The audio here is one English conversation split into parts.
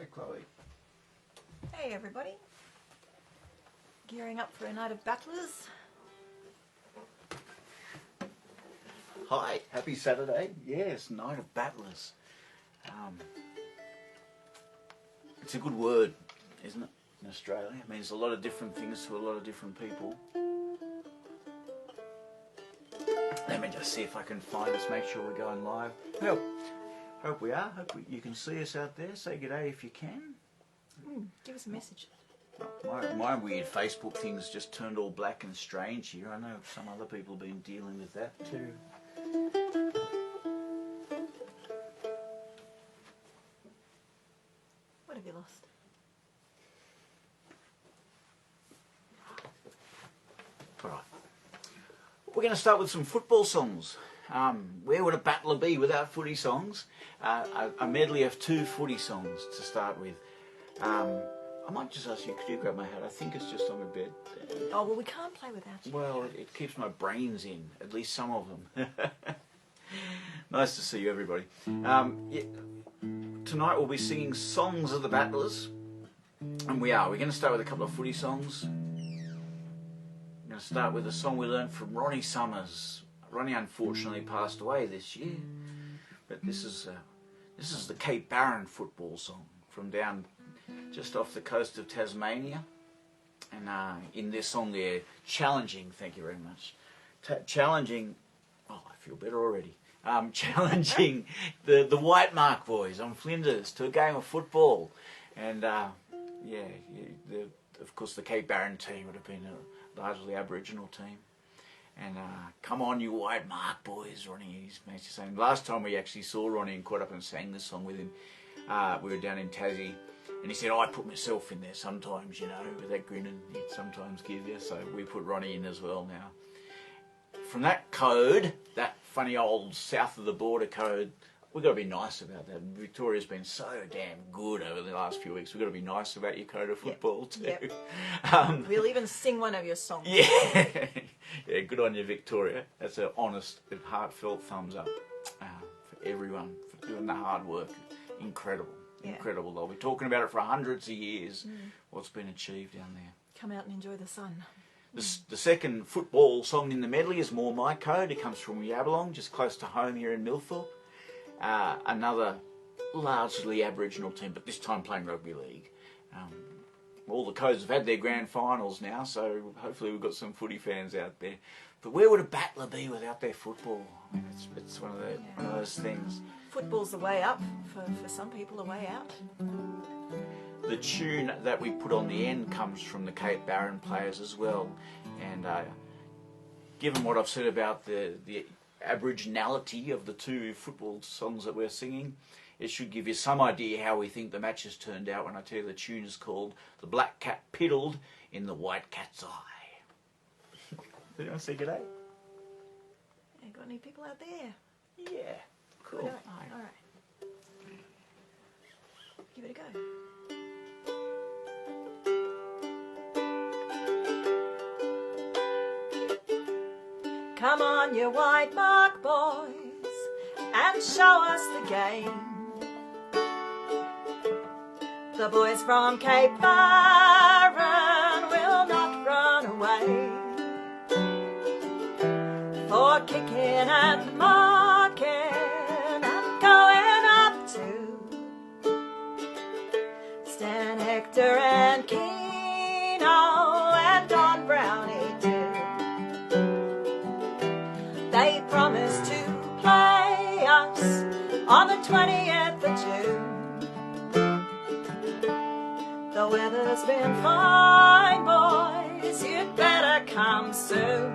Hi, Chloe. Hey everybody. Gearing up for a night of battlers. Hi, happy Saturday. Yes, night of battlers. It's a good word, isn't it, in Australia? It means a lot of different things to a lot of different people. Let me just see if I can find us, make sure we're going live. Hope we are. You can see us out there. Say g'day if you can. Give us a message. My weird Facebook thing's just turned all black and strange here. I know some other people have been dealing with that too. What have you lost? Alright. We're going to start with some football songs. Where would a battler be without footy songs? A medley of 2 footy songs to start with. I might just ask you, could you grab my hat? I think it's just on the bed. Oh, well, we can't play without you. Well, it keeps my brains in, at least some of them. Nice to see you, everybody. Tonight we'll be singing songs of the battlers. And we're going to start with a couple of footy songs. We're going to start with a song we learnt from Ronnie Summers. Ronnie unfortunately passed away this year. But this is the Cape Barren football song from down just off the coast of Tasmania. And in this song they're challenging, thank you very much, challenging, oh I feel better already, challenging the White Mark boys on Flinders to a game of football. And of course the Cape Barren team would have been a largely Aboriginal team. And come on you White Mark boys, Ronnie makes you saying. Last time we actually saw Ronnie and caught up and sang this song with him, we were down in Tassie. And he said, I put myself in there sometimes, you know, with that grin and he'd sometimes give you. So we put Ronnie in as well now. From that code, that funny old south of the border code, we've got to be nice about that. Victoria's been so damn good over the last few weeks. We've got to be nice about your code of football too. Yep. We'll even sing one of your songs. Yeah, yeah, good on you, Victoria. That's an honest and heartfelt thumbs up for everyone for doing the hard work. Incredible. Yeah. Incredible though. We're talking about it for hundreds of years, what's been achieved down there. Come out and enjoy the sun. The second football song in the medley is more my code. It comes from Euabalong, just close to home here in Milthorpe. Another largely Aboriginal team, but this time playing rugby league. All the codes have had their grand finals now, so hopefully we've got some footy fans out there. But where would a battler be without their football? I mean, it's one of those things. Football's the way up, for some people the way out. The tune that we put on the end comes from the Cape Barren players as well. And given what I've said about the aboriginality of the 2 football songs that we're singing, it should give you some idea how we think the match has turned out when I tell you the tune is called The Black Cat Piddled in the White Cat's Eye. Did anyone say g'day? Yeah, got any people out there? Yeah. Cool. All right. Give it a go. Come on, you White Mark boys, and show us the game. The boys from Cape Barren will not run away. For kicking and marking and going up to Stan, Hector and Keno and Don Brownie too. They promised to play us on the 20th of June. The weather's been fine, boys, you'd better come soon.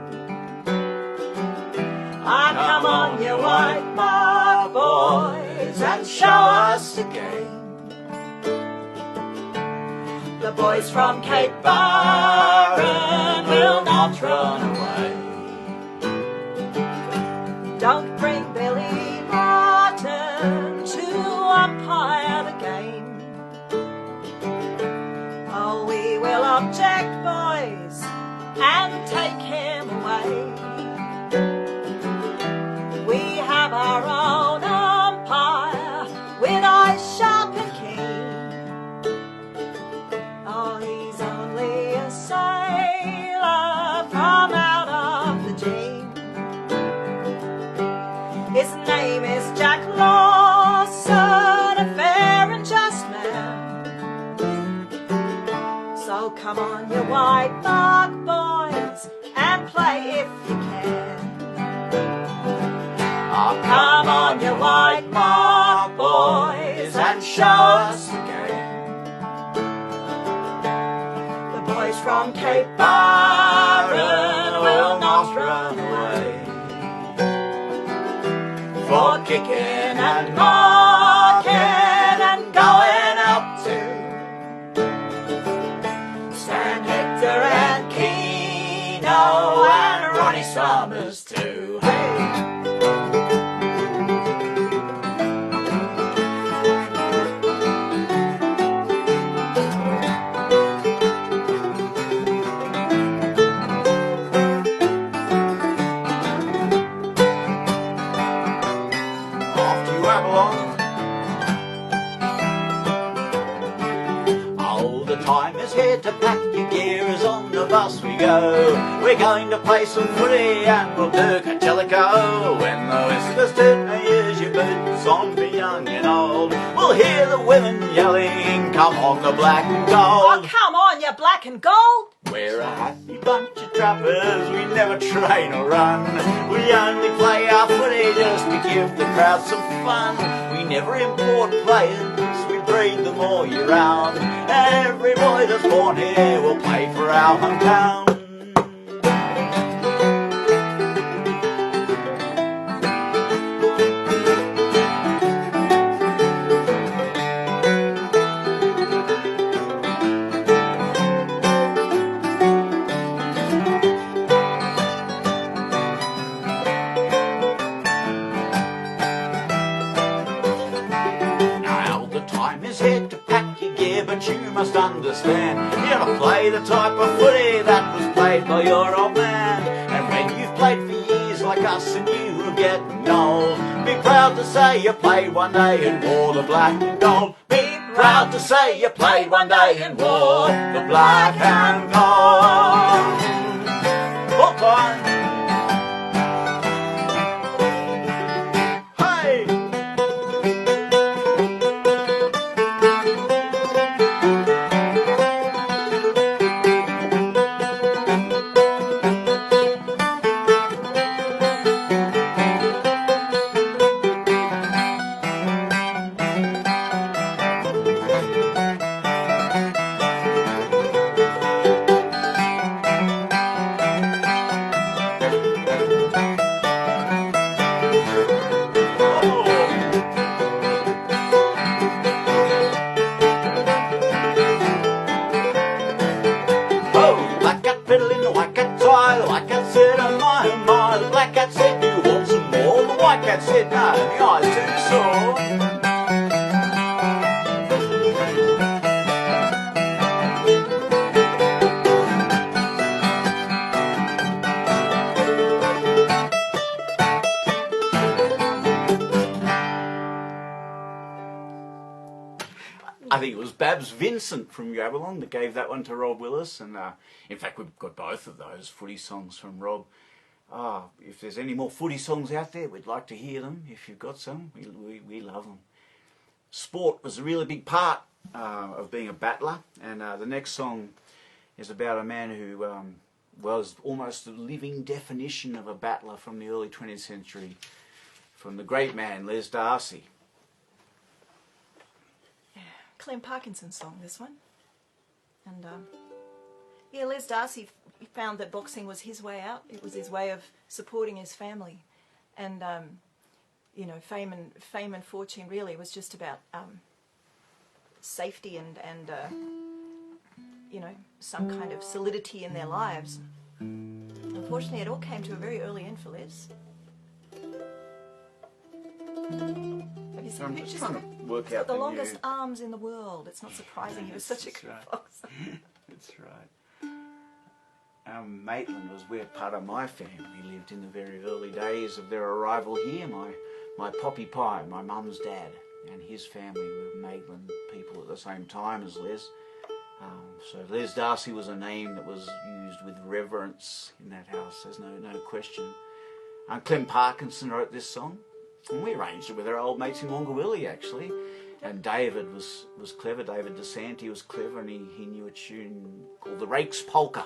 Come on, you White Mark boys, and show us the game. The boys from Cape Barren will not run away. Don't bring Billy Morton to umpire the game. Oh, we will object, boys, and take him away. We have our own umpire with eyes sharp and keen. boys and show us the game. The boys from Cape Barren will not run away, For kicking and marking and going up to Stan Hector and Keno and Ronnie Summers too. Hey! Off to Euabalong. Oh, the time is here to pack your gear, as on the bus we go. We're going to play some footy and we'll do Cachelico. When the whistles turn, here's your boots on, be young and old. We'll hear the women yelling, come on the black and Oh, gold. come on, you black and gold. We're a happy bunch of trappers, we never train or run. We only play our footy just to give the crowd some fun. We never import players, we breed them all year round. Every boy that's born here will play for our hometown. Now the time is here to pack your gear, but you must understand, you never play the type of footy that was played by your old man. And when you've played for years like us and you are getting old, be proud to say you played one day and wore the black and gold. Be proud to say you played one day and wore the black and gold. All time. Hey! Oh, black cat fiddling, the white cat tie, the white cat said, oh my, the black cat said, do you want some more? The white cat said, no, my eyes too sore. I think it was Babs Vincent from Euabalong that gave that one to Rob Willis, and in fact we've got both of those footy songs from Rob. If there's any more footy songs out there, we'd like to hear them. If you've got some, we love them. Sport was a really big part of being a battler, and the next song is about a man who was almost the living definition of a battler from the early 20th century, from the great man Les Darcy. Clem Parkinson's song, this one. And yeah, Les Darcy found that boxing was his way out. It was his way of supporting his family, and you know, fame and fortune really was just about safety and you know, some kind of solidity in their lives. Unfortunately, it all came to a very early end for Les. Have you seen I'm pictures just trying of to it? work He's got out the the longest new... arms in the world. It's not surprising he was such a good boxer. That's right. Maitland was where part of my family lived in the very early days of their arrival here. My Poppy Pie, my mum's dad, and his family were Maitland people at the same time as Les. So Les Darcy was a name that was used with reverence in that house. There's no question. Clem Parkinson wrote this song, and we arranged it with our old mates in Wongawilli actually. And David was clever. David DeSanti was clever, and he knew a tune called the Rakes Polka,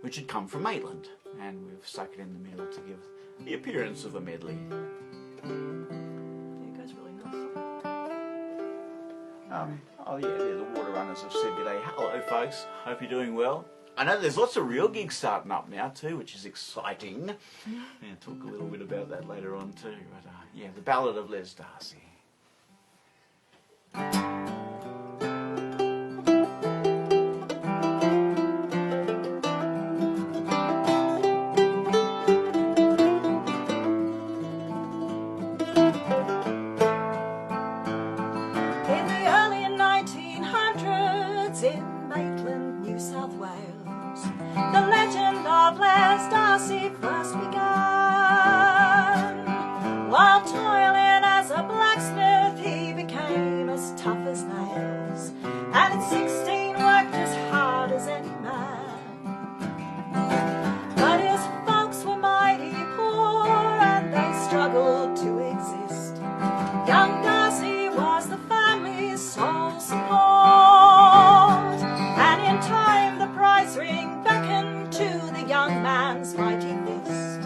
which had come from Maitland, and we've stuck it in the middle to give the appearance of a medley. Yeah, it goes really nice. Oh yeah, the water runners have said today. Hello folks, hope you're doing well. I know there's lots of real gigs starting up now too, which is exciting. Yeah, talk a little bit about that later on too. But yeah, the Ballad of Les Darcy. Darcy first began. While toiling as a blacksmith, he became as tough as nails, and at 16 worked as hard as any man. But his folks were mighty poor, and they struggled to exist. Young Darcy was the family's sole support, and in time the prize ring beckoned to the young man's mighty fist,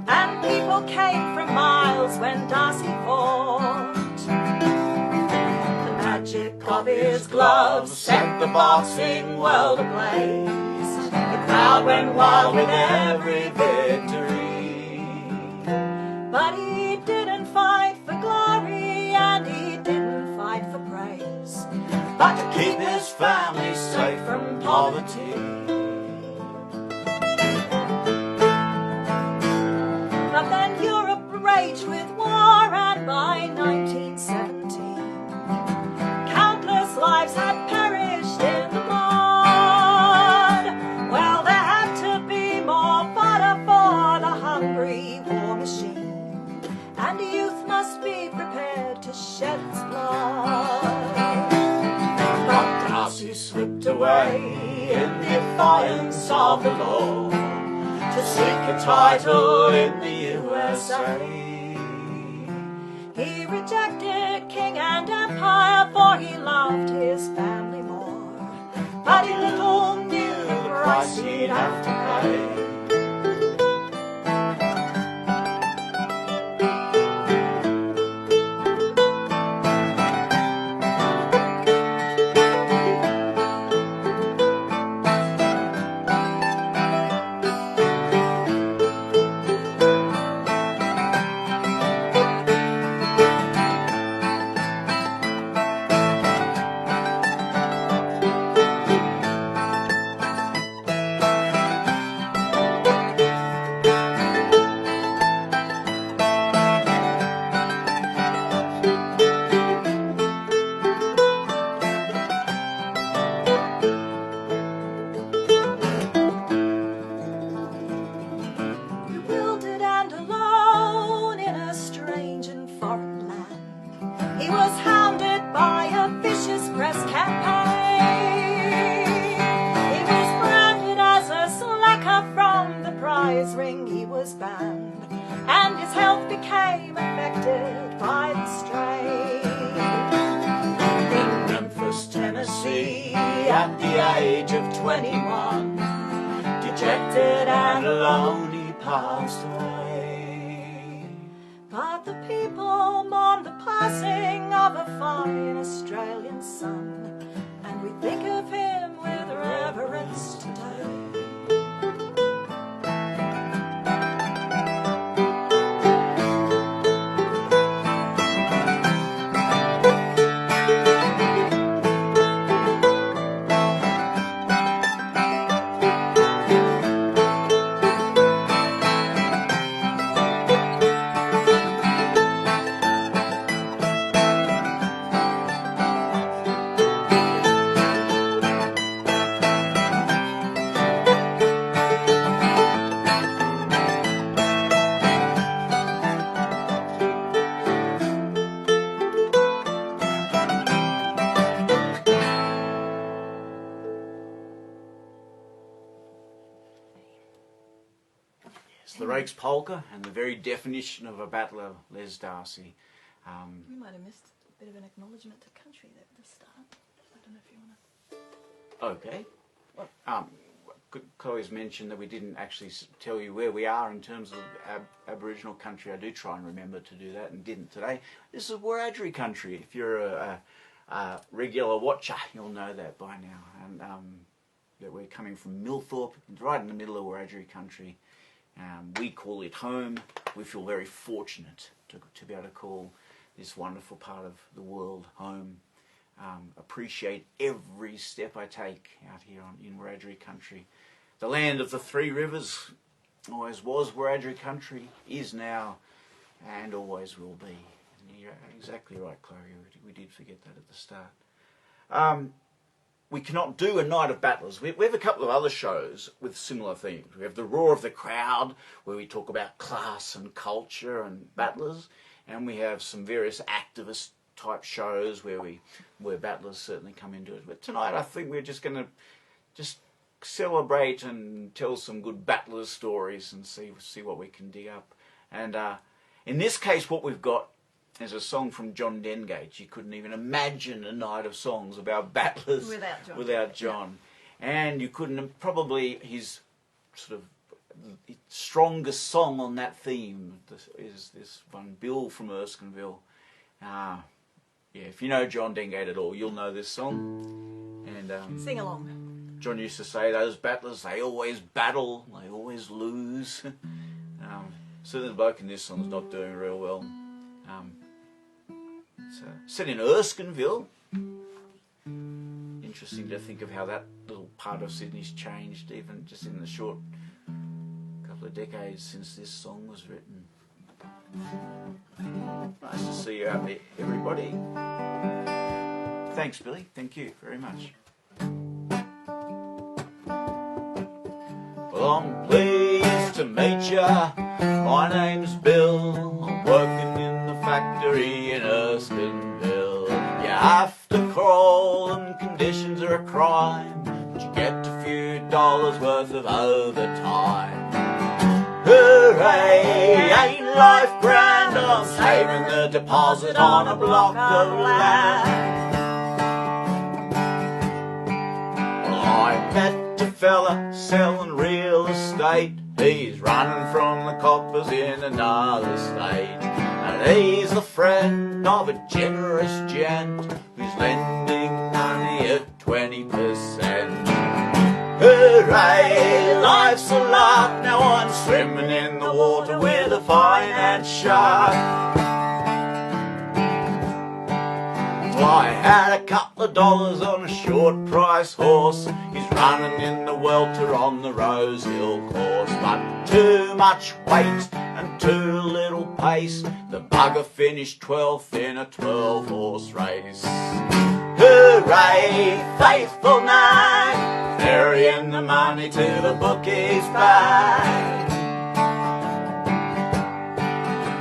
and people came from miles when Darcy fought. The magic of his gloves set the boxing world ablaze. The crowd went wild with every victory, but he didn't fight for glory and he didn't fight for praise, but to keep his family safe from poverty. But then Europe raged with war, and by 1917 countless lives had perished in the mud. Well, there had to be more fodder for the hungry war machine, and youth must be prepared to shed its blood. But Darcy slipped away in defiance of the law to seek a title in the USA. He rejected king and empire, for he loved his family more, but he little knew the price he'd have to pay. The Rakes polka, and the very definition of a battler, Les Darcy. We might have missed a bit of an acknowledgement to country there at the start. I don't know if you want to... Okay. Chloe's mentioned that we didn't actually tell you where we are in terms of Aboriginal country. I do try and remember to do that and didn't today. This is Wiradjuri country. If you're a regular watcher, you'll know that by now. And that we're coming from Millthorpe, right in the middle of Wiradjuri country. We call it home. We feel very fortunate to be able to call this wonderful part of the world home. Appreciate every step I take out here in Wiradjuri country. The land of the three rivers always was Wiradjuri country, is now, and always will be. And you're exactly right, Chloe. We did forget that at the start. We cannot do a night of battlers. We have a couple of other shows with similar themes. We have the Roar of the Crowd, where we talk about class and culture and battlers, and we have some various activist type shows where battlers certainly come into it. But tonight I think we're just going to just celebrate and tell some good battlers stories and see what we can dig up. And in this case, what we've got is a song from John Dengate. You couldn't even imagine a night of songs about battlers without John. And you couldn't, probably his sort of strongest song on that theme is this one, Bill from Erskineville. Yeah, if you know John Dengate at all, you'll know this song. And sing along. John used to say, those battlers, they always battle, they always lose. So the bloke in this song's not doing real well. It's set in Erskineville. Interesting to think of how that little part of Sydney's changed, even just in the short couple of decades since this song was written. Nice to see you out there, everybody. Thanks, Billy. Thank you very much. Well, I'm pleased to meet ya. My name's Bill. I'm working in the factory in Erskineville. You have to crawl and conditions are a crime, but you get a few dollars worth of overtime. Hooray, ain't life grand? I'm saving the deposit on a block of land. Well, I met a fella selling real estate. He's running from the coppers in another state. And he's the friend of a generous gent who's lending money at 20%. Hooray, life's a lark, now I'm swimming in the water with a finance shark. Well, I had a couple of dollars on a short price horse. He's running in the welter on the Rose Hill course. But too much weight and too little pace, the bugger finished 12th in a 12-horse race. Hooray, faithful nag, carrying the money to the bookie's bag.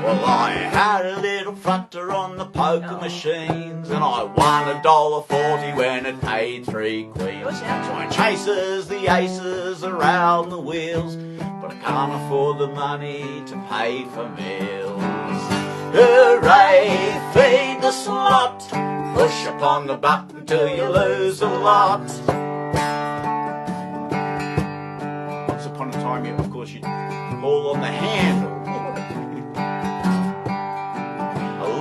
Well, I had a little flutter on the poker machines, and I won $1.40 when it paid 3 queens. So I chases the aces around the wheels, but I can't afford the money to pay for meals. Hooray, feed the slot, push upon the button till you lose a lot. Once upon a time, of course, you'd pull on the handle.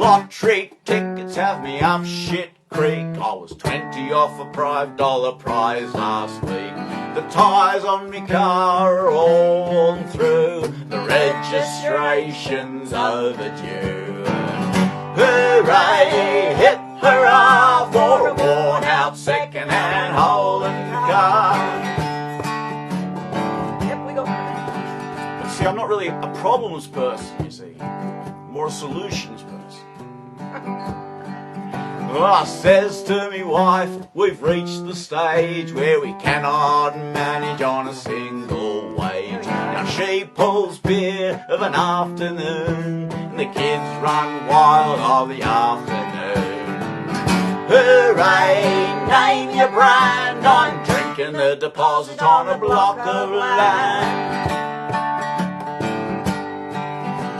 Lottery tickets have me up shit creek. I was 20 off a $5 prize last week. The tyres on me car are all worn through. The registration's overdue. Hooray, hip hurrah for a worn out second-hand Holland car. Yep, we got one of them. But see, I'm not really a problems person, you see. More a solutions person. Well, I says to me wife, we've reached the stage where we cannot manage on a single wage. Now she pulls beer of an afternoon, and the kids run wild of the afternoon. Hooray, name your brand, I'm drinking the deposit on a block of land.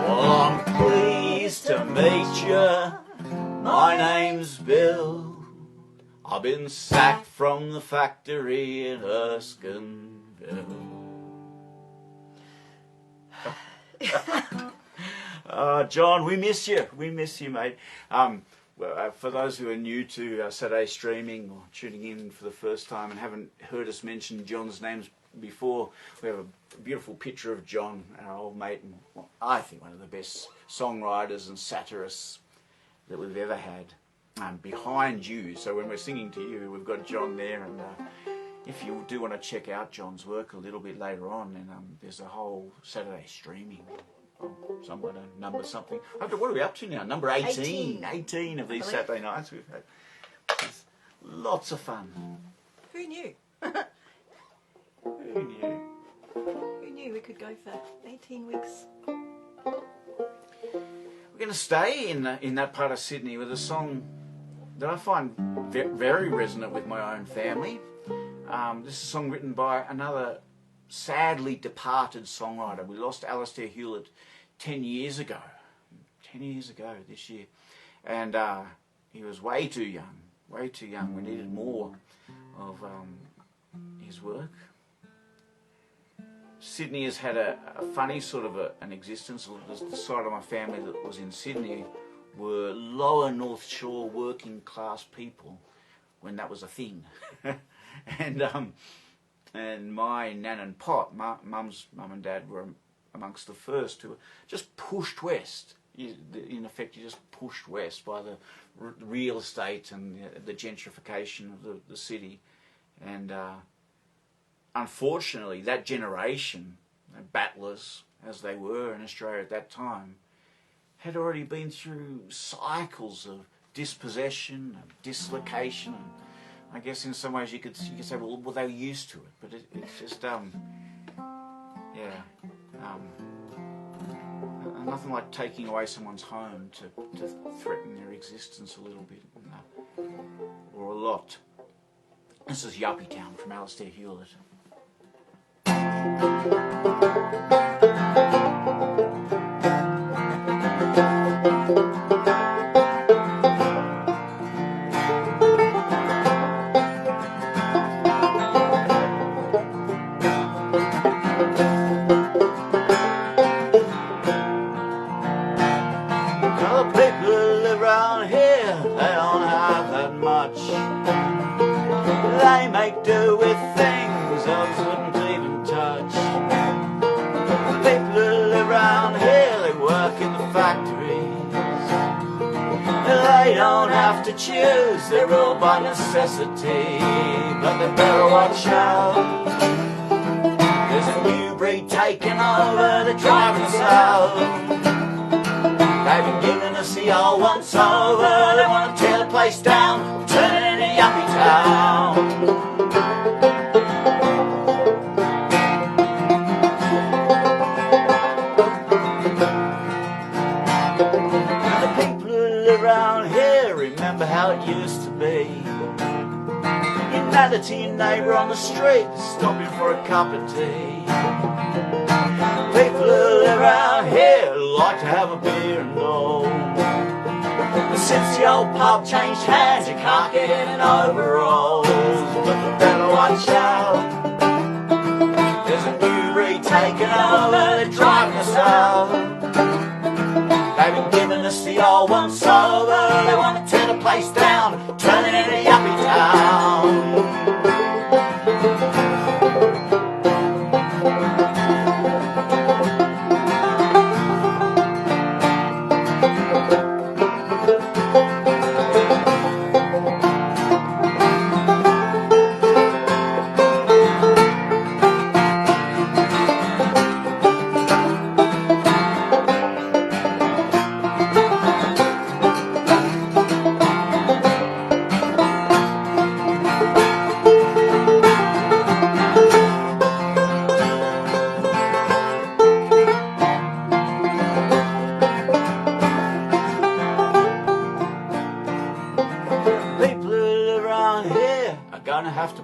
Well, I'm pleased to meet you. My name's Bill. I've been sacked from the factory in Erskineville. John, we miss you. We miss you, mate. For those who are new to Saturday streaming or tuning in for the first time and haven't heard us mention John's names before, we have a beautiful picture of John, our old mate, and I think one of the best songwriters and satirists that we've ever had. Behind you, so when we're singing to you, we've got John there, and if you do want to check out John's work a little bit later on, then there's a whole Saturday streaming. Somewhere to number something. What are we up to now? Number 18. 18 of these Saturday nights we've had. It's lots of fun. Who knew? Who knew? Who knew we could go for 18 weeks? We're going to stay in that part of Sydney with a song that I find very resonant with my own family. This is a song written by another sadly departed songwriter. We lost Alistair Hulett 10 years ago. 10 years ago this year. And he was way too young. Way too young. We needed more of his work. Sydney has had a funny sort of an existence. The side of my family that was in Sydney were lower North Shore working class people when that was a thing. And my nan and pot, mum and dad were amongst the first who were just pushed west. In effect, you're just pushed west by the real estate and the gentrification of the city. And unfortunately, that generation, battlers as they were in Australia at that time, had already been through cycles of dispossession and dislocation. And I guess in some ways you could say, well, they were used to it, but it's just, nothing like taking away someone's home to threaten their existence a little bit, or a lot. This is Yuppietown from Alistair Hulett. They make do with things others wouldn't even touch. People who live around here, they work in the factories. They don't have to choose, they're ruled by necessity. But they better watch out. There's a new breed taking over, they're driving us out. They've been giving us the old once over. They want to tear the place down, turn it into Yuppietown. And the people who live around here remember how it used to be. You'd matter to your neighbour on the street, stopping for a cup of tea. People who live around here like to have a beer and all. But since the old pub changed hands, you can't get in overalls. But you better watch out. There's a new breed taking over, they're driving us out. They've been giving us the old once over. They want to tear the place down, turn it into Yuppietown.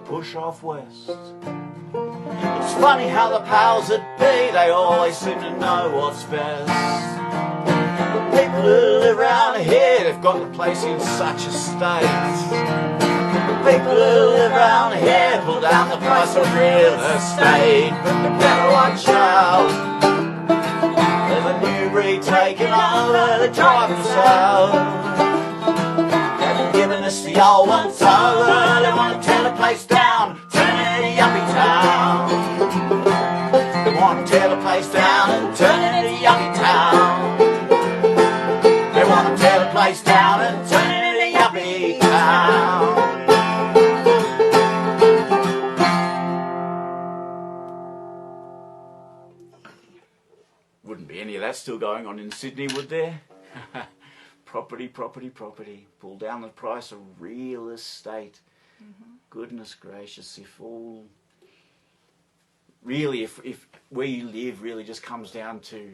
Push off west. It's funny how the powers that be, they always seem to know what's best. People who live around here, they've got the place in such a state. People who live around here pull down the price of real estate. But they better watch out. There's a new breed taking over, they're driving us out. giving us the old one. So they want to tear the place down, turn it into Yuppietown. They want to tear the place down and turn it into Yuppietown. They want to tear the place down and turn it into Yuppietown. Wouldn't be any of that still going on in Sydney, would there? Property, property, property. Pull down the price of real estate. Mm-hmm. Goodness gracious, if all... Really, if where you live really just comes down to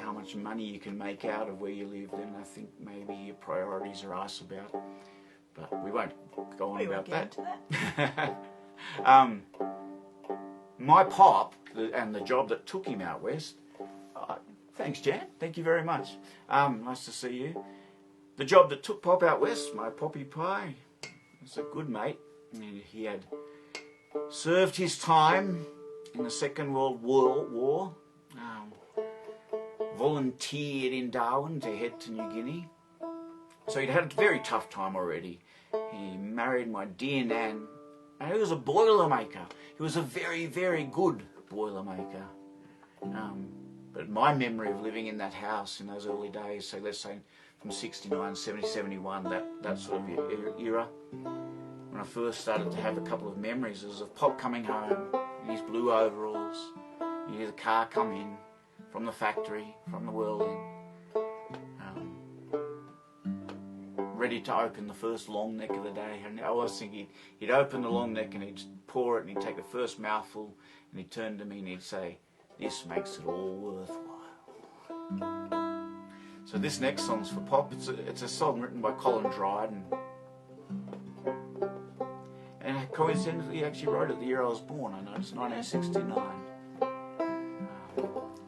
how much money you can make out of where you live, then I think maybe your priorities are asked about. But we won't go on about that. My pop, and the job that took him out west... thanks, Jan. Thank you very much. Nice to see you. The job that took Pop out west, my Poppy Pie, was a good mate. He had served his time in the Second World War, volunteered in Darwin to head to New Guinea. So he'd had a very tough time already. He married my dear Nan, and he was a boilermaker. He was a very, very good boilermaker. But my memory of living in that house in those early days, so let's say from 69, 70, 71, that sort of era, when I first started to have a couple of memories, was of Pop coming home in his blue overalls. You hear the car come in from the factory, from the whirlwind, ready to open the first long neck of the day. And I was thinking he'd open the long neck and he'd pour it and he'd take the first mouthful and he'd turn to me and he'd say, "This makes it all worthwhile." So this next song's for Pop. It's a song written by Colin Dryden. And coincidentally, he actually wrote it the year I was born. I noticed, 1969.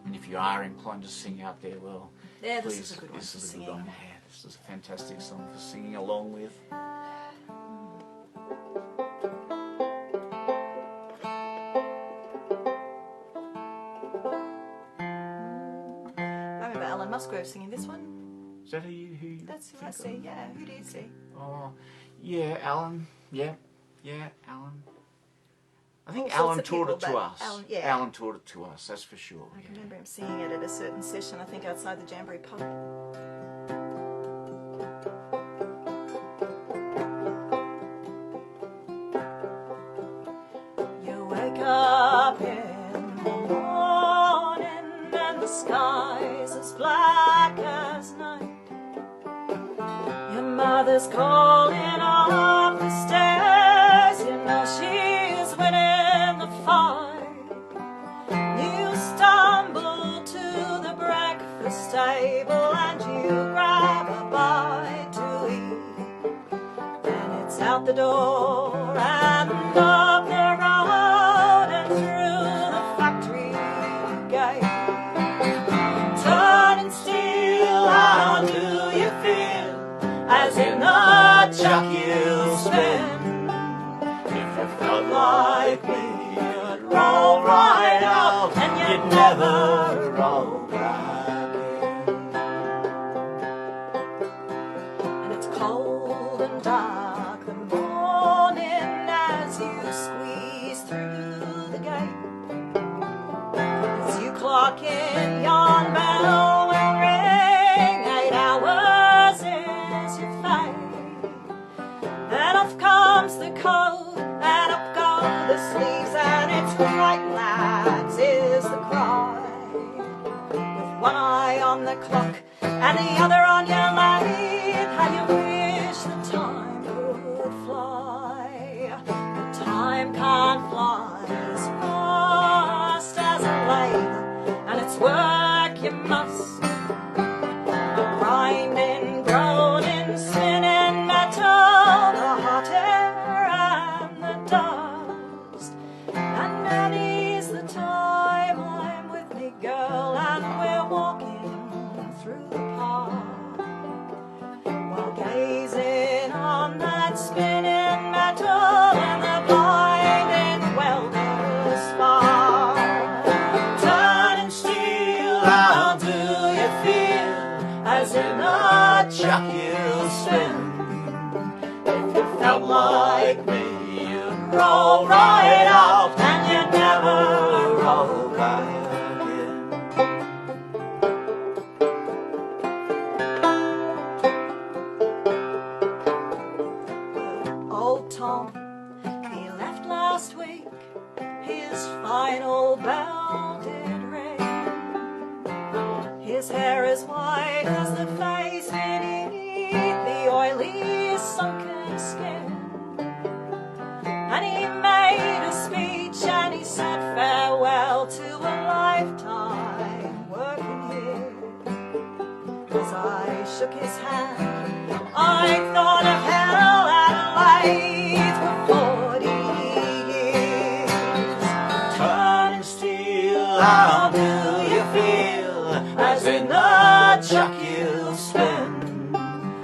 And if you are inclined to sing out there, well, yeah, please, this is a good one for singing. Yeah, this is a fantastic song for singing along with. Musgrove singing this one. Is that who you That's who I see, yeah. Who do you see? Oh, yeah, Alan. Yeah, Alan. I think All Alan sorts of taught people, it to but us. Alan taught it to us, that's for sure. I can remember him singing it at a certain session, I think outside the Jamboree pub. You wake up in the morning and the sky's as black as night. Your mother's calling up the stairs, you know she's winning the fight. You stumble to the breakfast table and you grab a bite to eat. And it's out the door and up the road and through the factory gate. Turning still, how do you feel? As in the chuck you spin. If you felt like me, you'd roll right out and you'd never roll back in. And it's cold and dark the morning as you squeeze through the gate. As you clock in, yon bell will ring. 8 hours is your fate. And off comes the coat, and up go the sleeves, and it's right, lads, is the cry. With one eye on the clock and the other on your lathe, how you wish the time could fly. The time can't fly as fast as a lathe, and it's work you must. Grinding, groaning, spinning metal, the hot air and the dust. And many's the time I'm with me girl and we're walking through the park, while gazing on that spinning metal and the blinding welder's spark. Turning steel, how do you like me, you'd roll right out and you'd never roll back in. Old Tom, he left last week, his final bell did ring. His hair as white as the face beneath the oily sunken skin. And he made a speech and he said farewell to a lifetime working here. As I shook his hand, I thought of hell Adelaide for 40 years. Turning steel, how do you feel? As in the chuck you spin.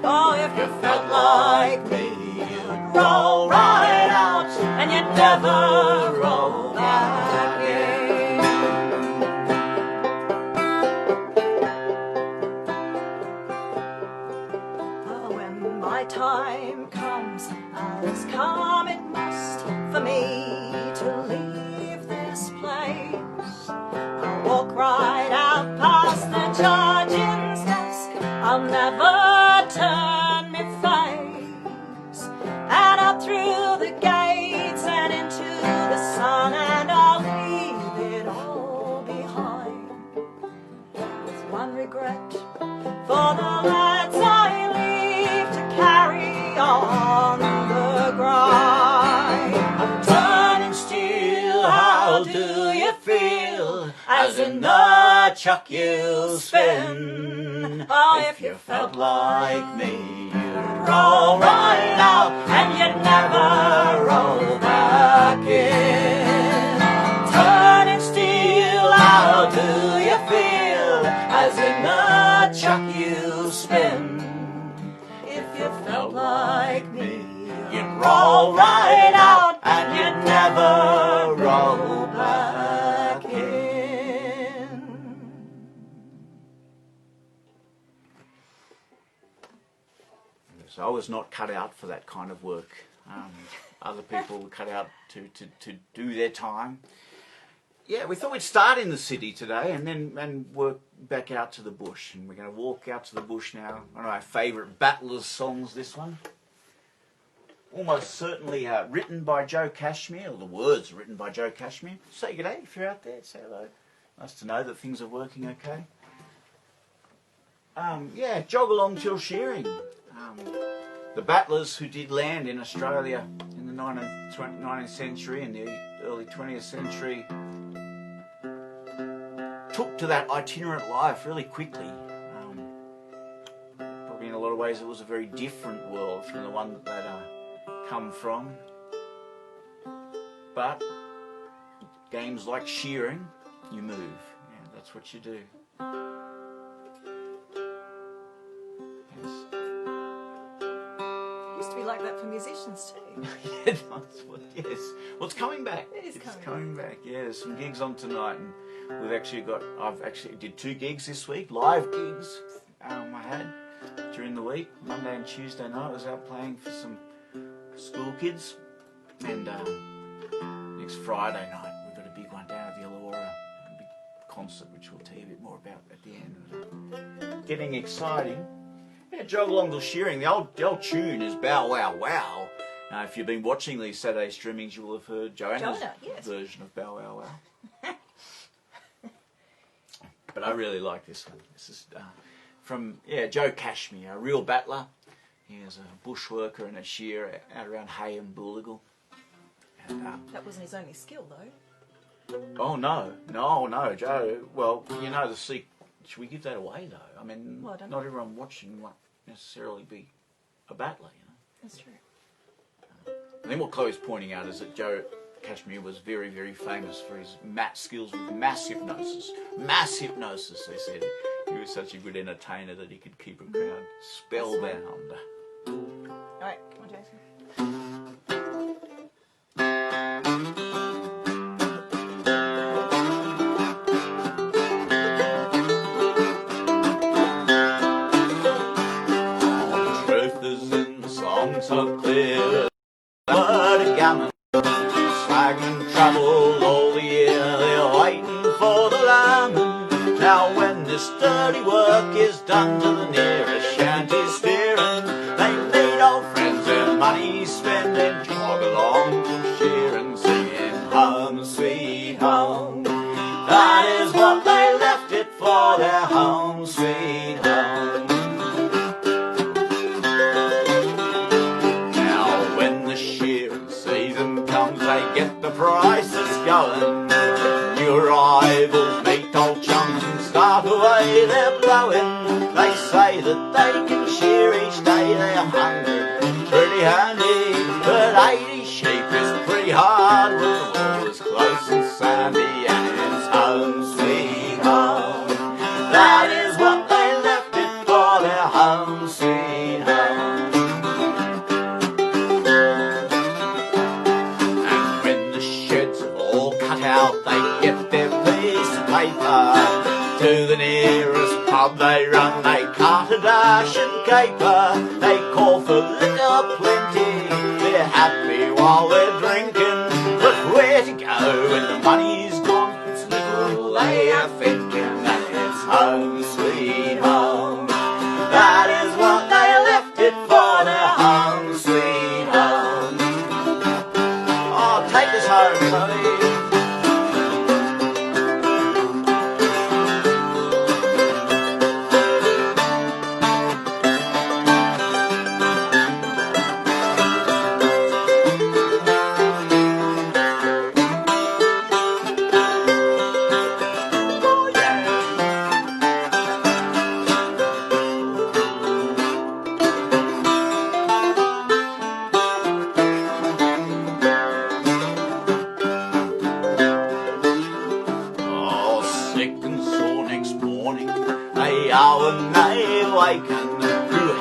Oh, if You felt like me, you'd roll right out and you'd never roll back in. oh, when my time comes, as come it must, for me to leave this place, I'll walk right out past the judge's desk. I'll never turn my face, and up through the gates and into the sun, and I'll leave it all behind, with one regret for the lads I leave to carry on the grind. I'm turning steel, how do you feel? As in the chuck you spin. Oh, If you felt like me, you'd roll right out and you'd never roll back in. Turning steel, how do you feel? As in the chuck you spin. If you felt like me, You'd roll right out and you'd never roll back in. So I was not cut out for that kind of work. Other people were cut out to do their time. Yeah, we thought we'd start in the city today and work back out to the bush. And we're going to walk out to the bush now. One of our favourite battlers' songs, this one. Almost certainly written by Joe Cashmere, or the words written by Joe Cashmere. Say good day if you're out there. Say hello. Nice to know that things are working okay. Yeah, Jog-along till Shearing. The battlers who did land in Australia in the 19th century and the early 20th century took to that itinerant life really quickly. Probably in a lot of ways it was a very different world from the one that they'd come from. But games like shearing, you move. Yeah, that's what you do. used to be like that for musicians too. Yeah, that's what, yes. Well, it's coming back. It is It's coming back. Yeah, there's some gigs on tonight, and I've actually did 2 gigs this week, live gigs. I had during the week, Monday and Tuesday night. I was out playing for some school kids, and next Friday night we've got a big one down at the Illawarra, a big concert which we'll tell you a bit more about at the end. Getting exciting. Yeah, Jog-along till Shearing. The old tune is Bow Wow Wow. Now, if you've been watching these Saturday streamings, you will have heard Joanna's yes. version of Bow Wow Wow. But I really like this one. This is from Joe Cashmere, a real battler. He was a bushworker and a shearer out around Hay and Booligal. And, That wasn't his only skill though. oh no, Joe. Well, you know the secret. Should we give that away though? I mean, Well, I don't not know. everyone watching might necessarily be a battler, you know. That's true. And then what Chloe's pointing out is that Joe Cashmere was very, very famous for his skills with mass hypnosis. Mass hypnosis, they said. He was such a good entertainer that he could keep a crowd spellbound. Alright, come on Jason. Truth is in the song so clear. gammon. Swagmen travel all the year, they're waiting for the lambing. Now when this dirty work is done to the nearest shanty steering, they meet old friends and money spending, jog along to Shearing, singing home sweet home. That is what they left it for, their home sweet home. Now when the shearing season comes, they get the prices going. New arrivals meet old chums and start away they're blowing. They say that they can shear each day, they're 100, pretty handy. But 80 sheep is pretty hard when the water's close and sandy. And it's home sweet home. That is what they left it for, their home sweet home. And when the sheds are all cut out, they get their piece of paper. To the nearest pub they run, they cart a dash and caper. They call for liquor plenty, they're happy while they're drinking. But where to go when the money's gone, it's little they are thinking. That it's home sweet home. That is what they left it for, their home sweet home. Oh, take us home, buddy.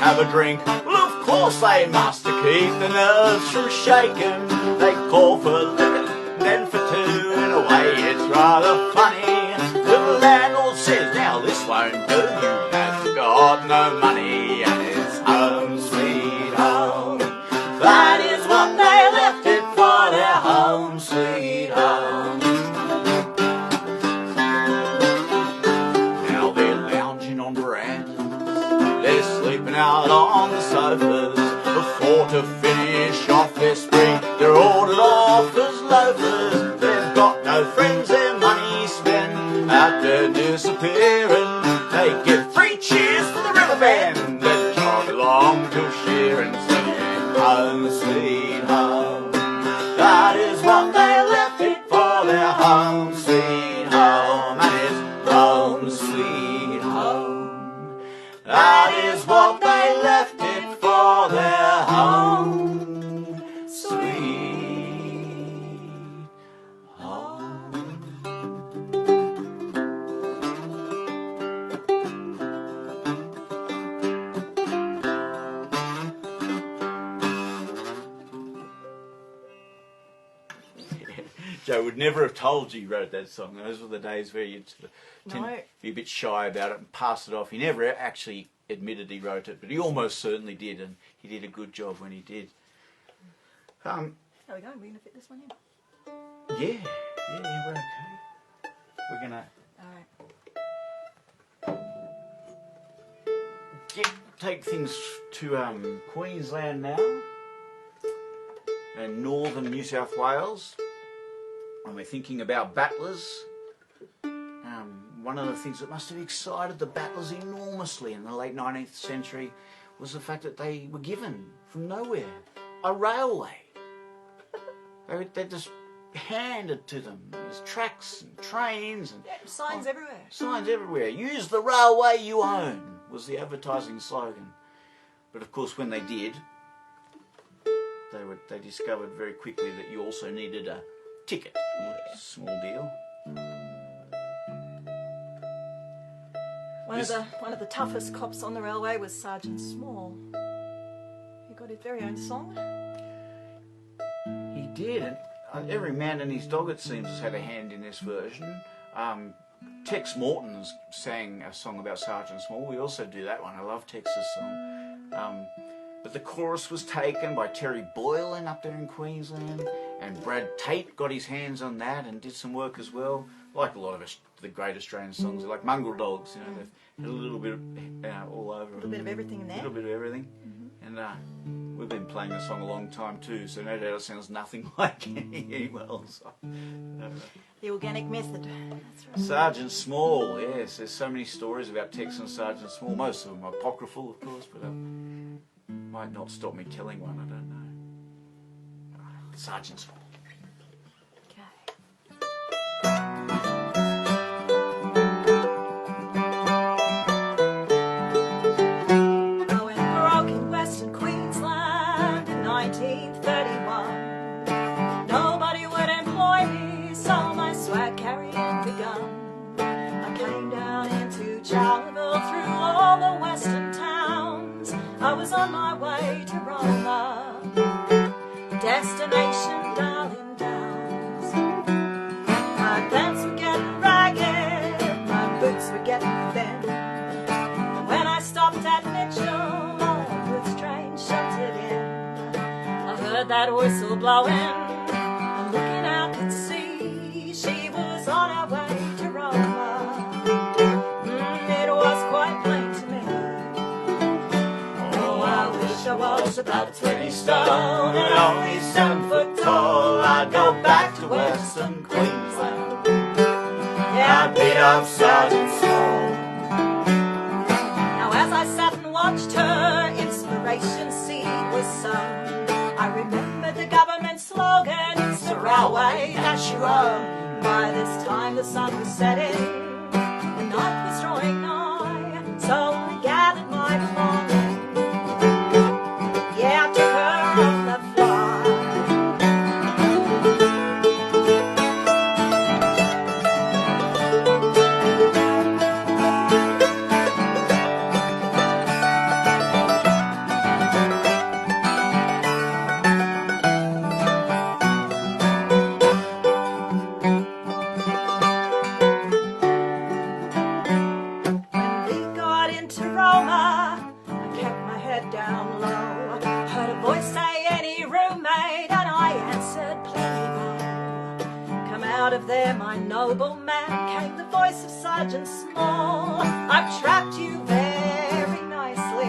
Have a drink, well of course they must to keep the nerves from shaking. They call for liquor, then for two, in a way it's rather funny. The landlord says, now this won't do, you have got no money. And it's home sweet home. That is what they left it for, their home sweet home. Now they're lounging on verandas, they're sleeping out on the sofas. Before to finish off their spree, they're ordered off as loafers. They've got no friends, their money spent. After disappearing, they give 3 cheers for the river bend. They jog along to Shearing, singing home sweet home. That is what they left it for, their home sweet home. And it's home sweet home. That is what they left it for, their home sweet home. Joe would never have told you wrote that song. Those were the days where you'd sort of tend to be a bit shy about it and pass it off. He never actually admitted he wrote it, but he almost certainly did, and he did a good job when he did. How are we going? We're going to fit this one in? Yeah, we're okay. We're going to take things to Queensland now, and northern New South Wales, and we're thinking about battlers. One of the things that must have excited the battlers enormously in the late 19th century was the fact that they were given, from nowhere, a railway. They just handed to them these tracks and trains and signs everywhere. Signs everywhere. Use the railway you own was the advertising slogan. But of course, when they did, they discovered very quickly that you also needed a ticket. Small deal. One of the toughest cops on the railway was Sergeant Small. He got his very own song. He did, and every man and his dog, it seems, has had a hand in this version. Tex Morton sang a song about Sergeant Small. We also do that one. I love Tex's song. But the chorus was taken by Terry Boylan up there in Queensland, and Brad Tate got his hands on that and did some work as well. Like a lot of the great Australian songs, like Mongrel Dogs, you know, they've had a little bit of, all over. A little bit of everything in there. A little bit of everything. And we've been playing the song a long time too, so no doubt it sounds nothing like anyone else. The organic method. That's right. Sergeant Small, yes, there's so many stories about Texan Sergeant Small. Most of them are apocryphal, of course, but might not stop me telling one, I don't know. Sergeant Small. Through all the western towns, I was on my way to Roma, destination Darling Downs. My pants were getting ragged, my boots were getting thin. When I stopped at Mitchell, all with strange shunted in, I heard that whistle blowing, and looking out could see she was on her way to Roma. Quite plain to me. Oh, I wish I was about 20 stone and only 7 foot tall. I'd go back to Western Queensland. Yeah, I'd beat up Sergeant Small. Now as I sat and watched her, inspiration seed was sown. I remembered the government slogan, it's the railway that you own. By this time the sun was setting, the night was drawing nigh. So I gathered my belongings. Yeah, I took her on the fly. Of there, my noble man, came the voice of Sergeant Small. I've trapped you very nicely.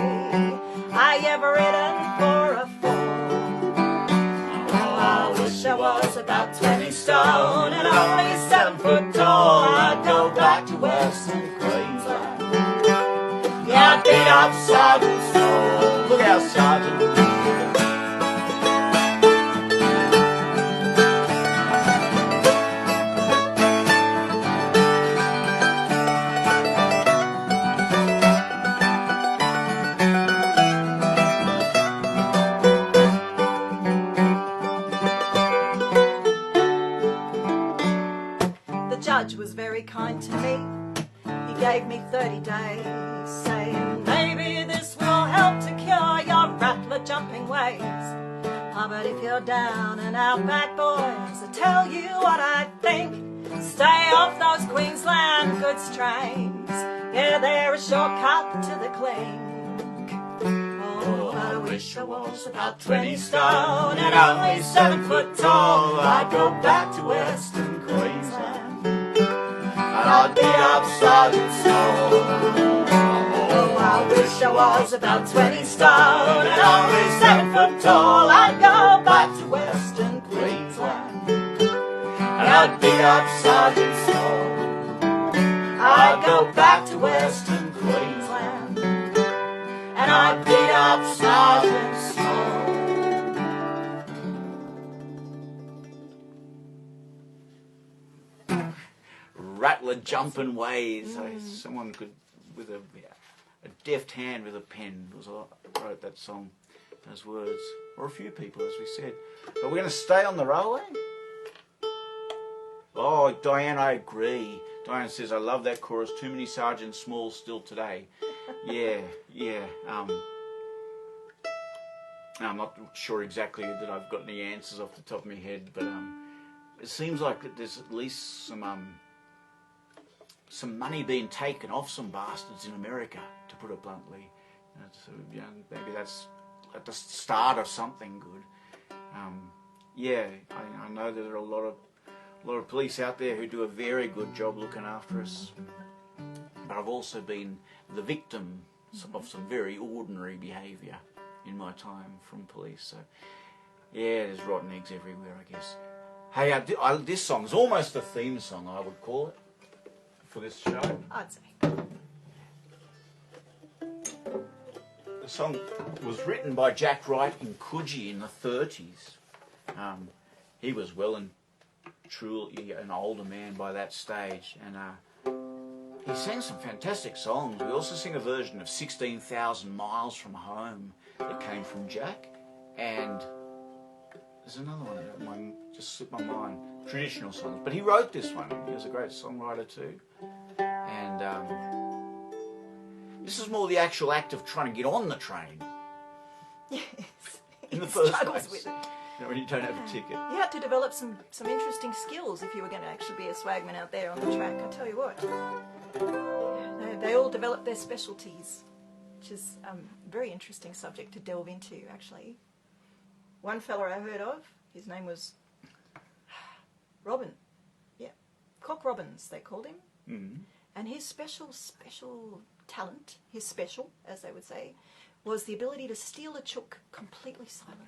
I ever ridden for a fall. Oh, I wish I was about 20 stone and only 7 foot tall. I'd go back to Western Queensland. Yeah, I'd beat up Sergeant Small. Look out, Sergeant. Was very kind to me. He gave me 30 days, saying maybe this will help to cure your rattler jumping ways. Ah, but if you're down and out back boys, I tell you what I think. Stay off those Queensland goods trains. Yeah, they're a shortcut to the clink. Oh, I wish I was about 20 stone and only 7 foot tall. I'd go back to Western Queensland. I'd beat up Sergeant Small. Oh, I wish I was about 20 stone and only 7 foot tall. I'd go back to Western Queensland and I'd beat up Sergeant Small. I'd go back to Western Queensland and I'd beat up Sergeant Small. Rattler jumping ways. Someone could, with a deft hand with a pen, wrote that song, those words, or a few people, as we said. But we're going to stay on the railway. Oh, Diane, I agree. Diane says, I love that chorus. Too many Sergeant Smalls still today. Yeah. I'm not sure exactly that I've got any answers off the top of my head, but it seems like there's at least some money being taken off some bastards in America, to put it bluntly. So, maybe that's at the start of something good. Yeah, I know there are a lot of police out there who do a very good job looking after us. But I've also been the victim of some very ordinary behaviour in my time from police. So, yeah, there's rotten eggs everywhere, I guess. Hey, this song's almost a theme song, I would call it, for this show. I'd say. The song was written by Jack Wright in Coogee in the 30s. He was well and truly an older man by that stage, and he sang some fantastic songs. We also sing a version of 16,000 Miles from Home that came from Jack, and there's another one that just slipped my mind, traditional songs. But he wrote this one. He was a great songwriter too, and this is more the actual act of trying to get on the train. Yes. In the He first struggles place. with it. You know, when you don't have a ticket. You had to develop some interesting skills if you were going to actually be a swagman out there on the track, I tell you what. They all develop their specialties, which is a very interesting subject to delve into, actually. One fella I heard of, his name was Robin. Yeah, Cock Robbins, they called him. Mm-hmm. And his special talent, his special, as they would say, was the ability to steal a chook completely silently.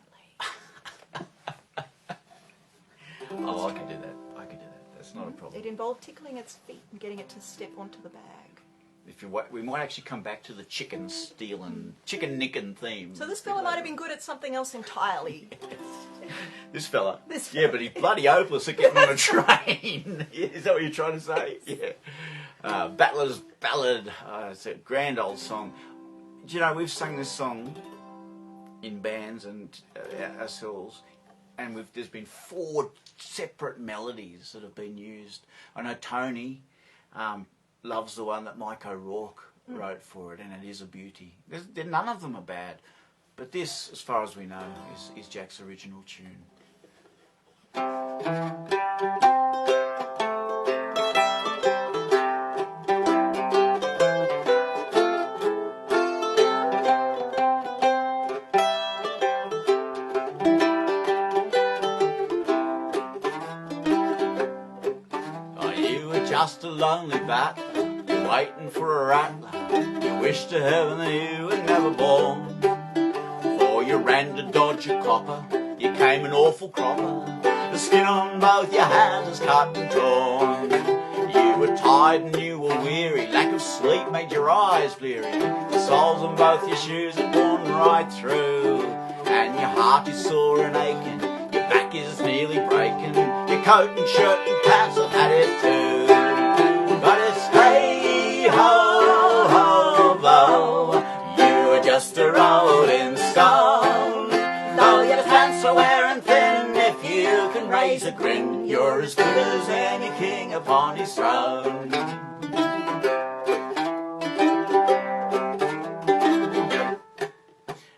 Oh, I could do that. That's not a problem. It involved tickling its feet and getting it to step onto the bag. We might actually come back to the chicken nicking theme. So this fella might have been good at something else entirely. This fella? This Yeah, but he's bloody hopeless at getting on a train. Is that what you're trying to say? Yeah. Ballad. It's a grand old song. Do you know, we've sung this song in bands and ourselves, and there's been 4 separate melodies that have been used. I know Tony loves the one that Mike O'Rourke wrote for it, and it is a beauty. None of them are bad, but this, as far as we know, is Jack's original tune. Just a lonely bat, waiting for a rattler. You wish to heaven that you were never born. For you ran to dodge a copper, you came an awful cropper. The skin on both your hands is cut and torn. You were tired and you were weary, lack of sleep made your eyes bleary. The soles on both your shoes are worn right through, and your heart is sore and aching, your back is nearly breaking. Your coat and shirt and pants have had it too. But it's hey ho ho ho, you are just a rolling stone. Though your pants are wearing thin, if you can raise a grin, you're as good as any king upon his throne.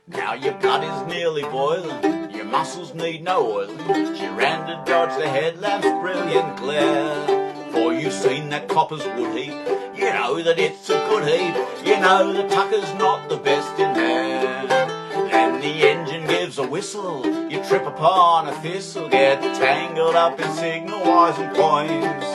Now your blood is nearly boiling, your muscles need no oiling. She ran to dodge the headlamp's brilliant glare. For you've seen that copper's wood heap, you know that it's a good heap, you know the tucker's not the best in there. Then the engine gives a whistle, you trip upon a thistle, get tangled up in signal wires and points,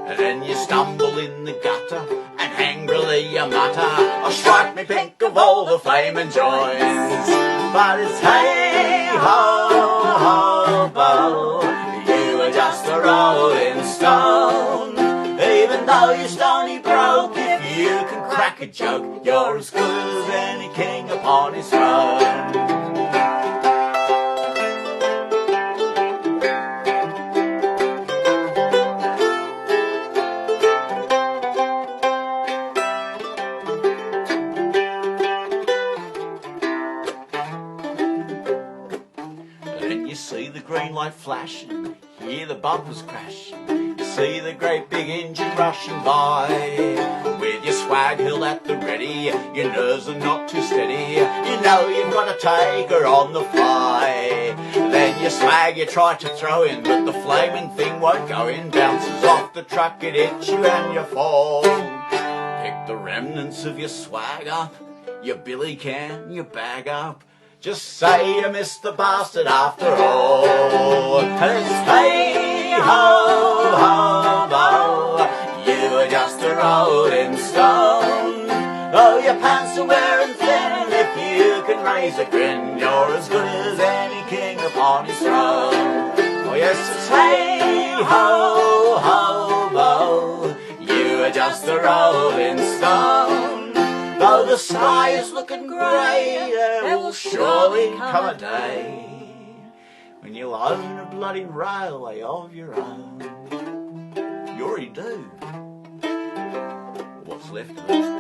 and then you stumble in the gutter, and angrily you mutter, oh, strike me pink of all the flaming joints. But it's hey ho ho bo, you are just a rolling stone. Even though you're stony broke, if you can crack a joke, you're as good as any king upon his throne. Then you see the green light flashing, hear the bumpers crashing, see the great big engine rushing by. With your swag hill at the ready, your nerves are not too steady, you know you've got to take her on the fly. Then your swag you try to throw in, but the flaming thing won't go in. Bounces off the truck, it hits you and you fall. Pick the remnants of your swag up, your billy can, you bag up, Just say you missed the bastard after all. And it's hey ho ho ho, you are just a rolling stone. Though your pants are wearing thin, if you can raise a grin, you're as good as any king upon his throne. Oh yes, it's hey ho ho ho, you are just a rolling stone. Though the sky is looking grey, there will surely come a day when you'll own a bloody railway of your own. You already do. What's left of it.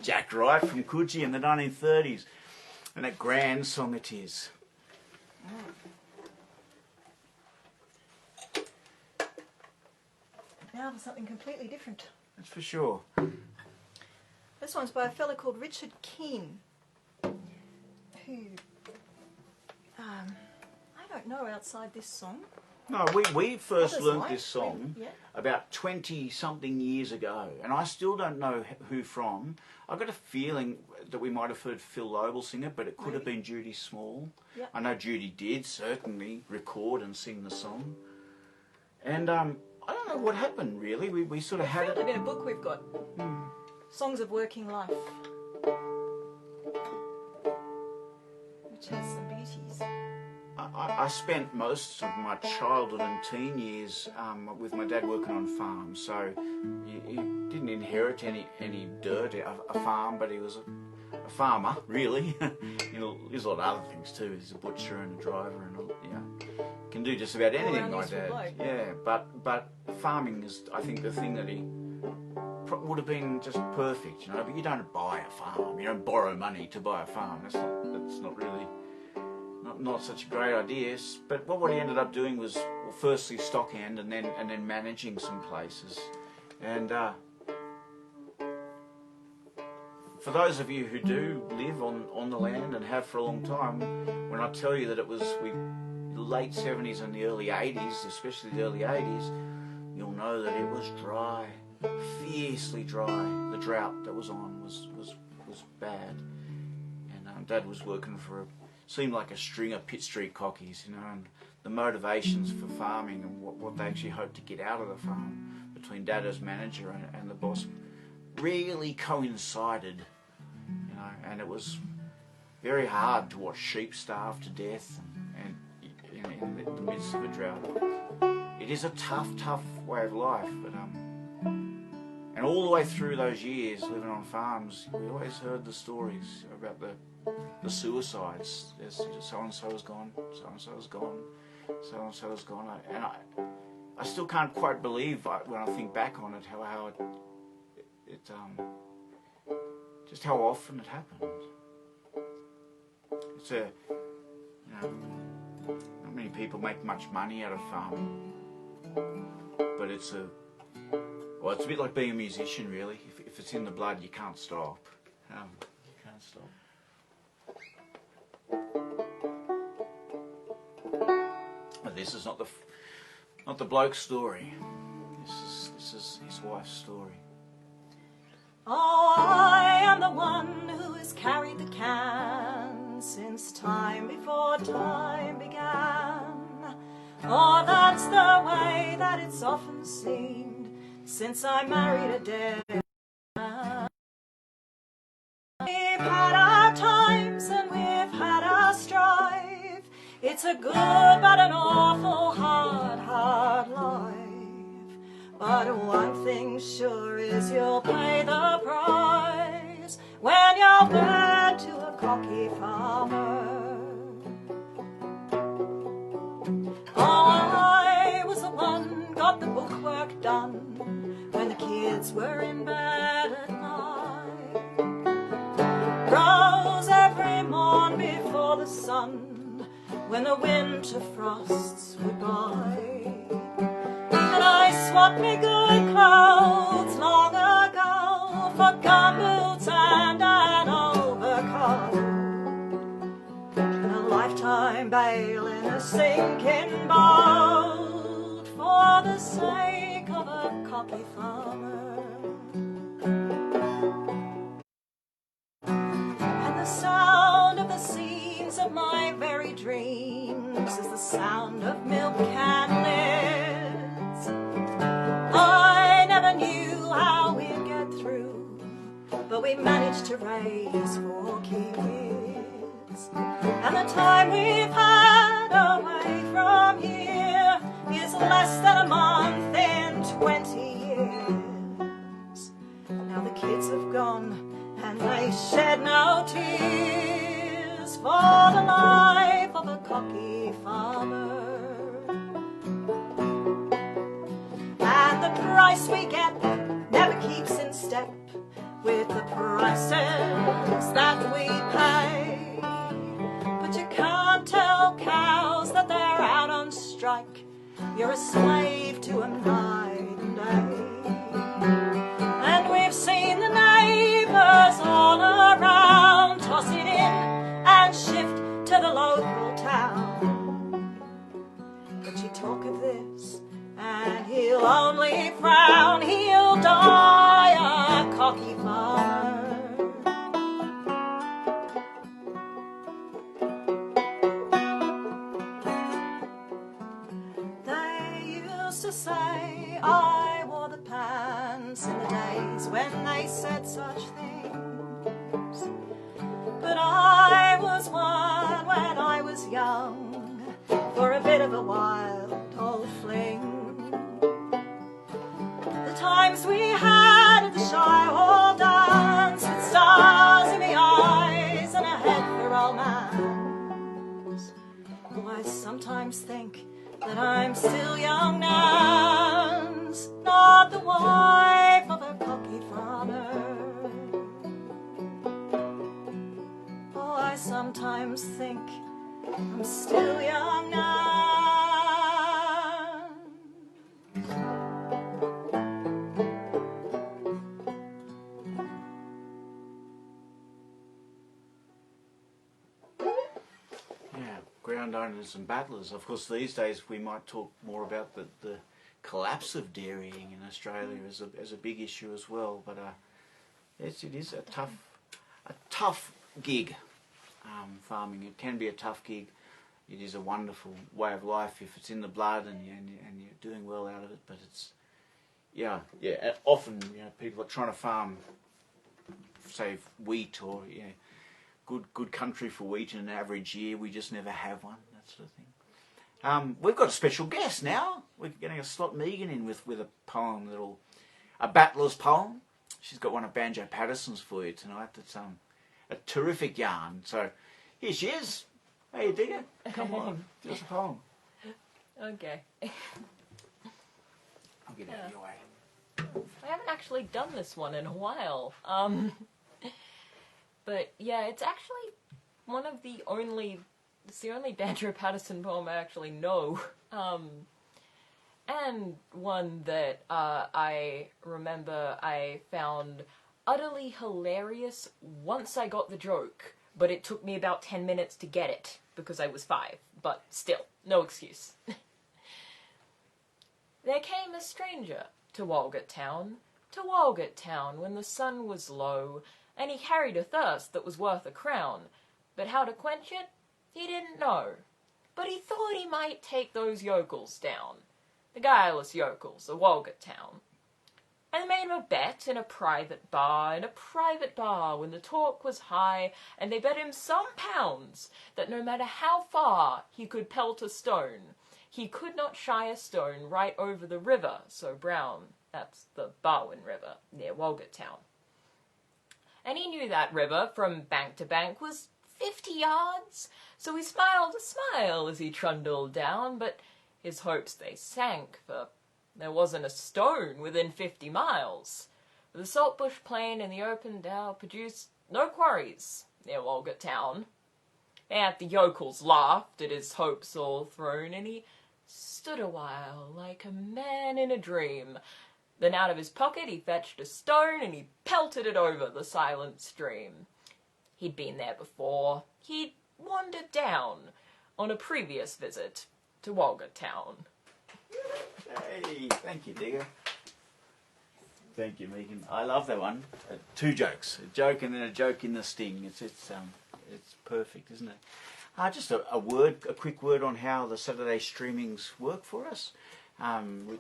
Jack Wright from Coogee in the 1930s, and a grand song it is. Now for something completely different. That's for sure. This one's by a fellow called Richard Keam, who, I don't know outside this song. No, we first Others learnt might. this song Yeah. about 20-something years ago, and I still don't know who from. I've got a feeling that we might have heard Phil Lobel sing it, but it could have been Judy Small. Yep. I know Judy did certainly record and sing the song. And I don't know what happened really. We sort of had Found it. it in a book we've got. Songs of Working Life, which has some beauties. I spent most of my childhood and teen years with my dad working on farms, so he didn't inherit any dirt, a farm, but he was a farmer, really. You know, there's a lot of other things too. He's a butcher and a driver, and can do just about anything, my dad. Yeah, but farming is, I think, the thing that he would have been just perfect, you know. But you don't buy a farm. You don't borrow money to buy a farm. That's not really. Not such a great idea, but what he ended up doing was, well, firstly stockhand and then managing some places. And for those of you who do live on the land and have for a long time, when I tell you that it was the late 70s and the early 80s, especially the early 80s, you'll know that it was dry, fiercely dry. The drought that was on was bad, and Dad was working for seemed like a string of Pitt Street cockies, you know, and the motivations for farming and what they actually hoped to get out of the farm between Dad as manager and the boss really coincided, you know, and it was very hard to watch sheep starve to death and in the midst of a drought. It is a tough way of life, but and all the way through those years living on farms, we always heard the stories about the suicides. Yes, so-and-so is gone, so-and-so is gone, so-and-so is gone. And I still can't quite believe when I think back on it how it just how often it happened. It's not many people make much money out of farming, but it's a bit like being a musician, really. If it's in the blood, you can't stop. You can't stop. But this is not the bloke's story. This is his wife's story. Oh, I am the one who has carried the can since time before time began. Oh, that's the way that it's often seemed since I married a dead man. We've had our times and we've had our strife. It's a good but an awful hard life. But one thing sure is you'll pay the price when you're wed to a cocky farmer. Oh, I was the one got the bookwork done when the kids were in bed at night. Rose every morn before the sun when the winter frosts would bite. And I swapped me good clothes long ago for gumboots and an overcoat, and a lifetime bail in a sinking boat for the sake of a cocky farmer. ears is the sound of milk can lids. I never knew how we'd get through, but we managed to raise 4 kids. And the time we've had away from here is less than a month in 20 years. Now the kids have gone and they shed no tears for the life of a cocky farmer. And the price we get never keeps in step with the prices that we pay. But you can't tell cows that they're out on strike. You're a slave to 'em night and day. And we've seen the neighbours all around toss it in and shift to the local town. But you talk of this and he'll only frown. He'll die a cocky farmer. They used to say I wore the pants in the days when they said such things. But I was one when I was young, for a bit of a wild old fling. The times we had at the Shy Hall dance, with stars in the eyes and a head for romance. Oh, I sometimes think that I'm still young Nance, not the wife of a cocky farmer. Oh, I sometimes think I'm still young Nance. Ground owners and battlers. Of course, these days we might talk more about the collapse of dairying in Australia as a big issue as well. But yes, it is a tough gig. Farming, it can be a tough gig. It is a wonderful way of life if it's in the blood and you're doing well out of it. But it's often people are trying to farm, say, wheat or good country for wheat in an average year. We just never have one, that sort of thing. We've got a special guest now. We're getting a slot Megan in with a poem, a battler's poem. She's got one of Banjo Paterson's for you tonight. That's a terrific yarn. So here she is. Hey, Digger, come on, give us a poem. Okay. I'll get out of your way. I haven't actually done this one in a while. But yeah, it's actually it's the only Banjo Paterson poem I actually know. And one that I remember I found utterly hilarious once I got the joke, but it took me about 10 minutes to get it because I was 5, but still, no excuse. There came a stranger to Yuppietown, when the sun was low, and he carried a thirst that was worth a crown, but how to quench it, he didn't know. But he thought he might take those yokels down, the guileless yokels of Yuppietown. And they made him a bet in a private bar, when the talk was high, and they bet him some pounds that no matter how far he could pelt a stone, he could not shy a stone right over the river so brown. That's the Barren River, near Yuppietown. And he knew that river from bank to bank was 50 yards, so he smiled a smile as he trundled down, but his hopes they sank, for there wasn't a stone within 50 miles. The saltbush plain and the open down produced no quarries near Yuppietown. And the yokels laughed at his hopes all thrown, and he stood a while like a man in a dream. Then out of his pocket he fetched a stone and he pelted it over the silent stream. He'd been there before. He'd wandered down on a previous visit to Yuppietown. Hey, thank you, Digger. Thank you, Megan. I love that one. 2 jokes, a joke and then a joke in the sting. It's perfect, isn't it? Just a quick word on how the Saturday streamings work for us.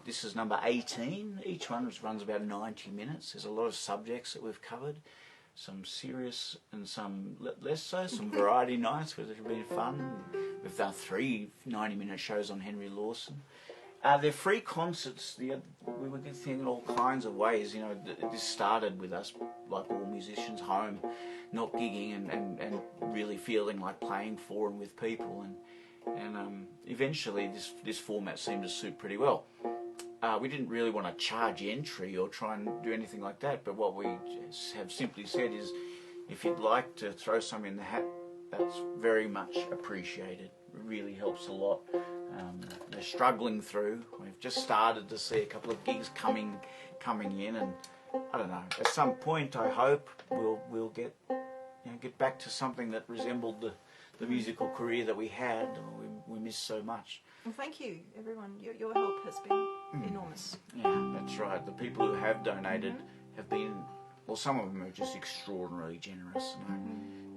This is number 18. Each one runs about 90 minutes. There's a lot of subjects that we've covered. Some serious and some less so. Some variety nights which have been fun. We've done 3 90-minute shows on Henry Lawson. They're free concerts. We were thinking in all kinds of ways. You know, this started with us, like all musicians, home, not gigging and really feeling like playing for and with people. And eventually this format seemed to suit pretty well. We didn't really want to charge entry or try and do anything like that, but what we have simply said is, if you'd like to throw some in the hat, that's very much appreciated. It really helps a lot. They're struggling through. We've just started to see a couple of gigs coming in, and I don't know. At some point, I hope we'll get back to something that resembled the musical career that we had. We missed so much. Well, thank you, everyone. Your help has been enormous. Yeah, that's right. The people who have donated have been, well, some of them are just extraordinarily generous,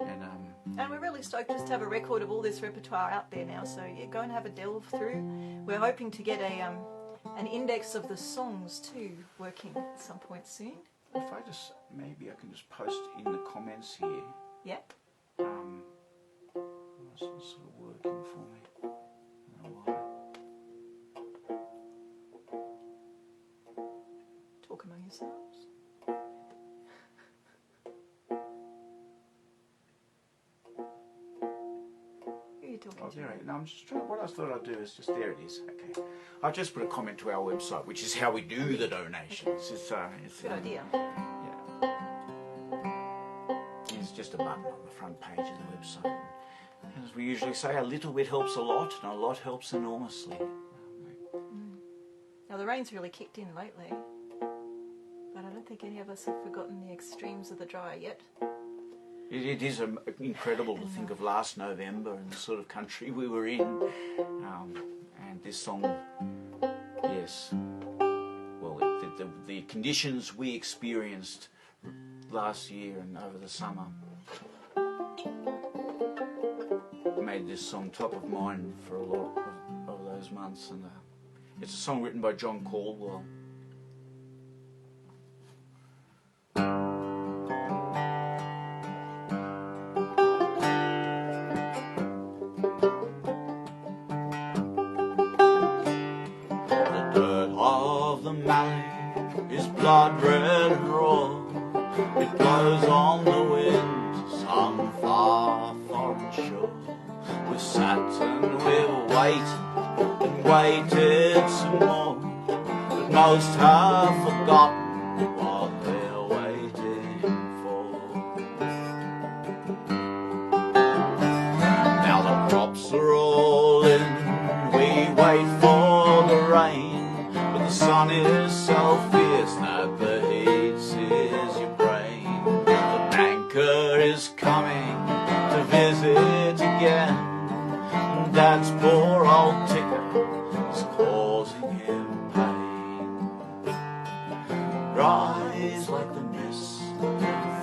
And we're really stoked just to have a record of all this repertoire out there now. So yeah, go and have a delve through. We're hoping to get an index of the songs too, working at some point soon. If maybe I can just post in the comments here. Yep. It's not sort of working for me. I don't know why. Talk among yourselves. Who are you talking to? There it is. No, I'm just trying. What I thought I'd do is just there it is. Okay. I've just put a comment to our website, which is how we do the donations. It's Good idea. Yeah. It's just a button on the front page of the website. As we usually say, a little bit helps a lot, and a lot helps enormously. Now the rain's really kicked in lately, but I don't think any of us have forgotten the extremes of the dry yet. It is incredible to think of last November and the sort of country we were in. And this song, yes, well, the conditions we experienced last year and over the summer made this song top of mind for a lot of those months. And it's a song written by John Caldwell. Blood red and raw, it blows on the wind, some far foreign shore. We sat and we've waited and waited some more, but most have forgotten what they're waiting for. Now the crops are all in, we wait for the rain, but the sun is so fierce that the heat sears your brain. The banker is coming to visit again, and Dad's poor old ticker is causing him pain. Rise like the mist,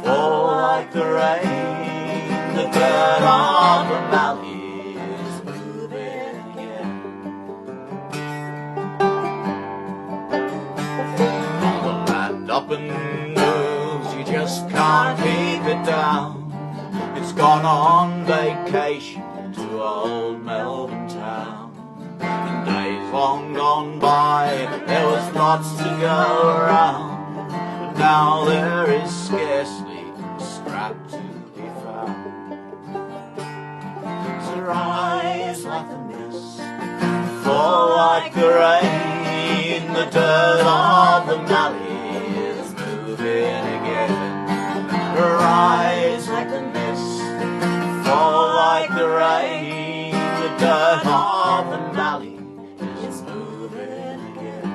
fall like the rain, the dirt on the Mallee is moving again. Up and moves, you just can't keep it down. It's gone on vacation to old Melbourne town. In days long gone by, there was lots to go around, but now there is scarcely a scrap to be found. So rise like the mist, fall like the rain, the dirt of the Mallee again. Rise like the mist, fall like the rain, the dirt of the Mallee is moving again.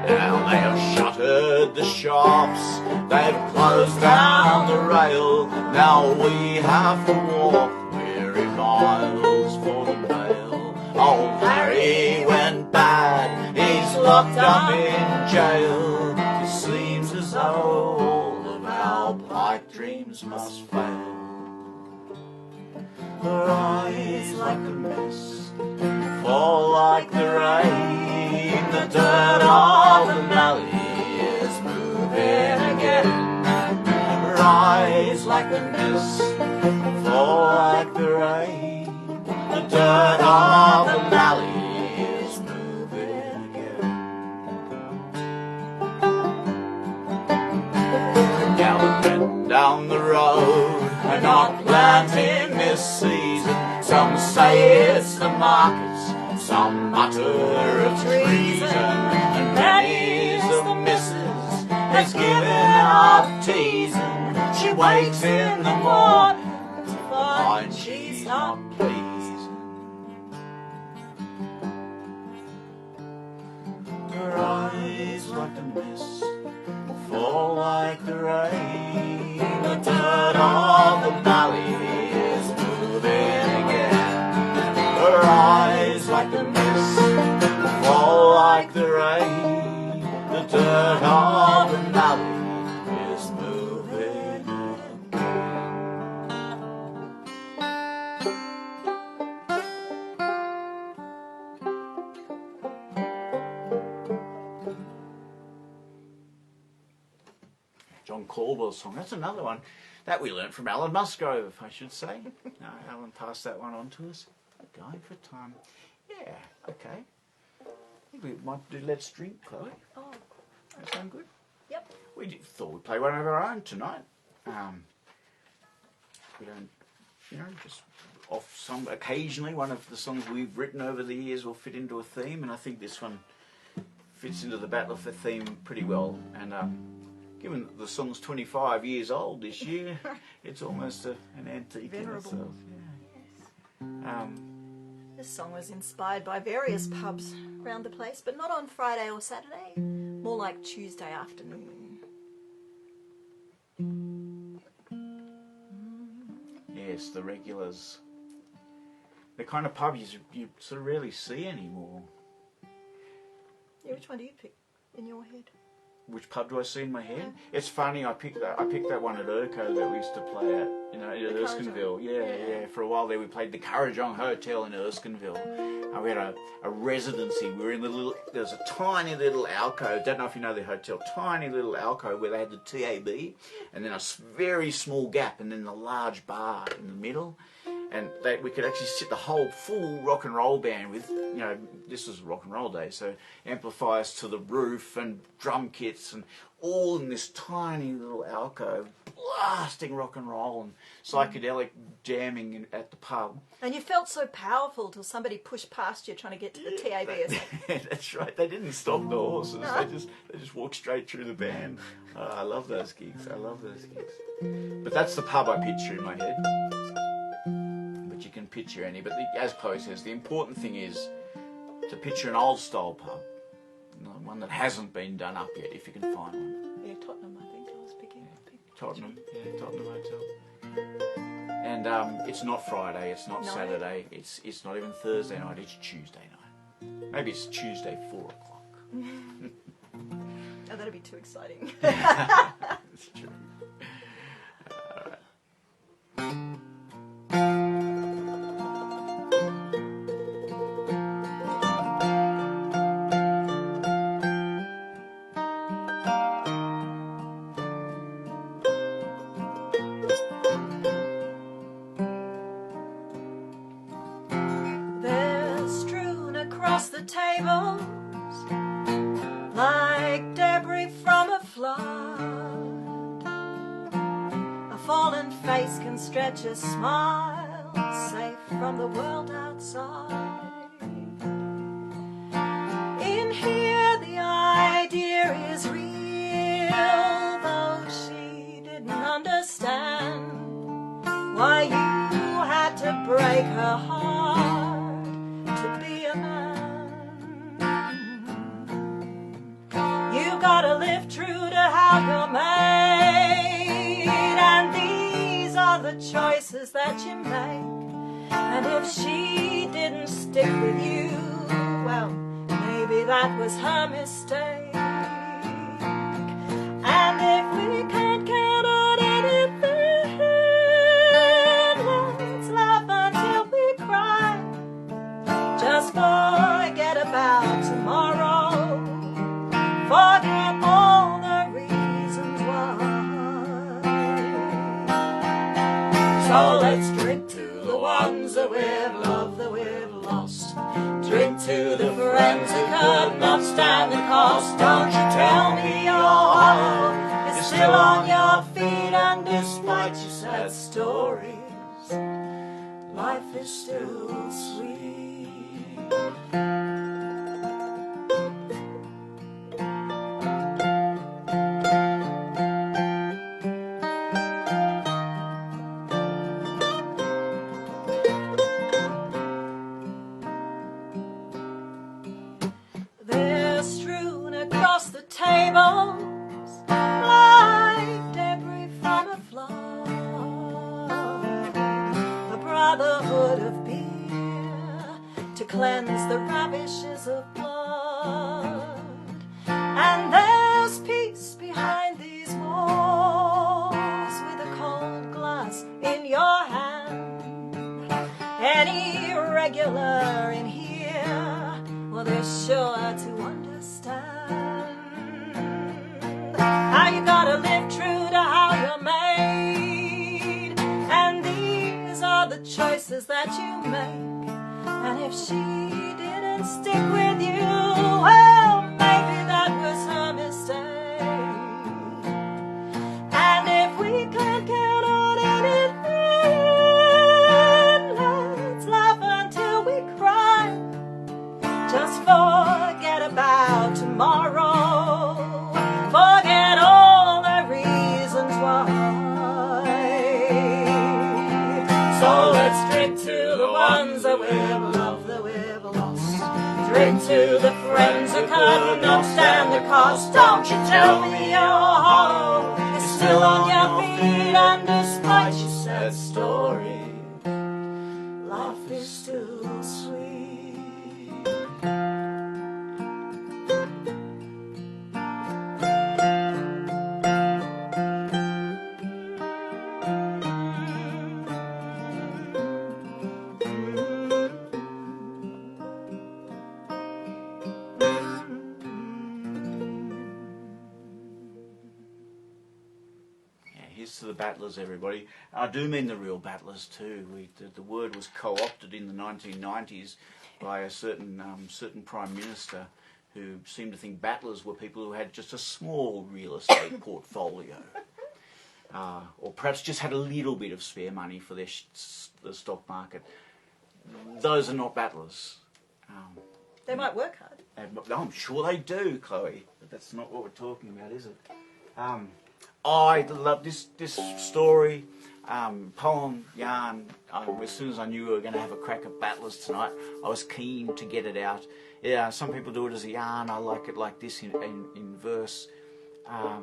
Now they have shuttered the shops, they've closed down the rail, now we have to walk weary miles for the mail. Old Harry went bad, he's locked up in jail. It seems as though all of our pipe dreams dreams must fail. Her eyes like the mist fall like the rain. The dirt of the Mallee is moving again. Her eyes like the mist fall like the rain. The dirt of the Mallee is moving again. Galloping down the road, are not planting this season. Some say it's the markets, some mutter of treason, and many's the missus has given up teasing. She wakes in the morning to find she's not pleasing. Her eyes like the mist fall like the rain. The dirt of the Mallee is moving again. Her eyes like the mist fall like the rain. The dirt of the Mallee is moving again. John Caldwell's song. That's another one that we learnt from Alan Musgrove, I should say. No, Alan passed that one on to us. Going for time. Yeah, okay. I think we might do Let's Drink, Chloe. Oh, That sound good? yep. Thought we'd play one of our own tonight. We don't, just off some. Occasionally, one of the songs we've written over the years will fit into a theme, and I think this one fits into the Battle for theme pretty well. And given that the song's 25 years old this year, it's almost an antique Venerable. in itself. Yeah. This song was inspired by various pubs around the place, but not on Friday or Saturday, more like Tuesday afternoon. Yes, the regulars. The kind of pub you sort of rarely see anymore. Yeah, which one do you pick in your head? Which pub do I see in my head? It's funny, I picked that one at Urco that we used to play at, at The Erskineville. Yeah. For a while there we played the Currajong Hotel in Erskineville. We had a residency. We were in there was a tiny little alcove, don't know if you know the hotel, tiny little alcove where they had the TAB, and then a very small gap, and then the large bar in the middle. And we could actually sit the whole full rock and roll band with, this was rock and roll day, so amplifiers to the roof and drum kits and all in this tiny little alcove, blasting rock and roll and psychedelic jamming at the pub. And you felt so powerful till somebody pushed past you trying to get to the TAB or something. That's right. They didn't stop the horses. No. They just walked straight through the band. I love those gigs. But that's the pub I picture in my head. You can picture any, but as Chloe says, the important thing is to picture an old style pub, one that hasn't been done up yet, if you can find one. Yeah, Tottenham, I think I was picking. Tottenham Hotel. And it's not Friday, it's not Saturday, it's not even Thursday night, it's Tuesday night. Maybe it's Tuesday 4 o'clock. Oh, that'd be too exciting. It's true. Stretch a smile, safe from the world outside. In here the idea is real, though she didn't understand why you had to break her heart to be a man. You gotta live true to how you're made, and these are the choices that you make. And if she didn't stick with you, well, maybe that was her mistake. And if we can't count on anything So let's drink to the ones that we've loved, that we've lost. Drink to the friends who could not stand the cost. Don't you tell me your heart is still on your feet, and despite your sad stories, life is still sweet. They're strewn across the tables like debris from a flood. A brotherhood of beer to cleanse the ravishes of blood. And there's peace behind these walls with a cold glass in your hand. Any regular in here, well, they're sure to understand how you gotta live true to how you're made. And these are the choices that you make. And if she didn't stick with you, well, maybe that was her mistake. And if we can't count on anything, let's laugh until we cry. Just forget about tomorrow. Forget all the reasons why. So let's drink to the ones that we've loved, that we've lost. Drink to the friends who could not stand the cost. Don't you tell me your heart is still on your feet, and despite your sad story, life is still sweet. Here's to the battlers, everybody. I do mean the real battlers too. The word was co-opted in the 1990s by a certain Prime Minister who seemed to think battlers were people who had just a small real estate portfolio. Or perhaps just had a little bit of spare money for the stock market. Those are not battlers. They might work hard. I'm sure they do, Chloe, but that's not what we're talking about, is it? I love this story, poem, yarn. As soon as I knew we were going to have a crack at battlers tonight, I was keen to get it out. Yeah, some people do it as a yarn. I like it like this in verse. I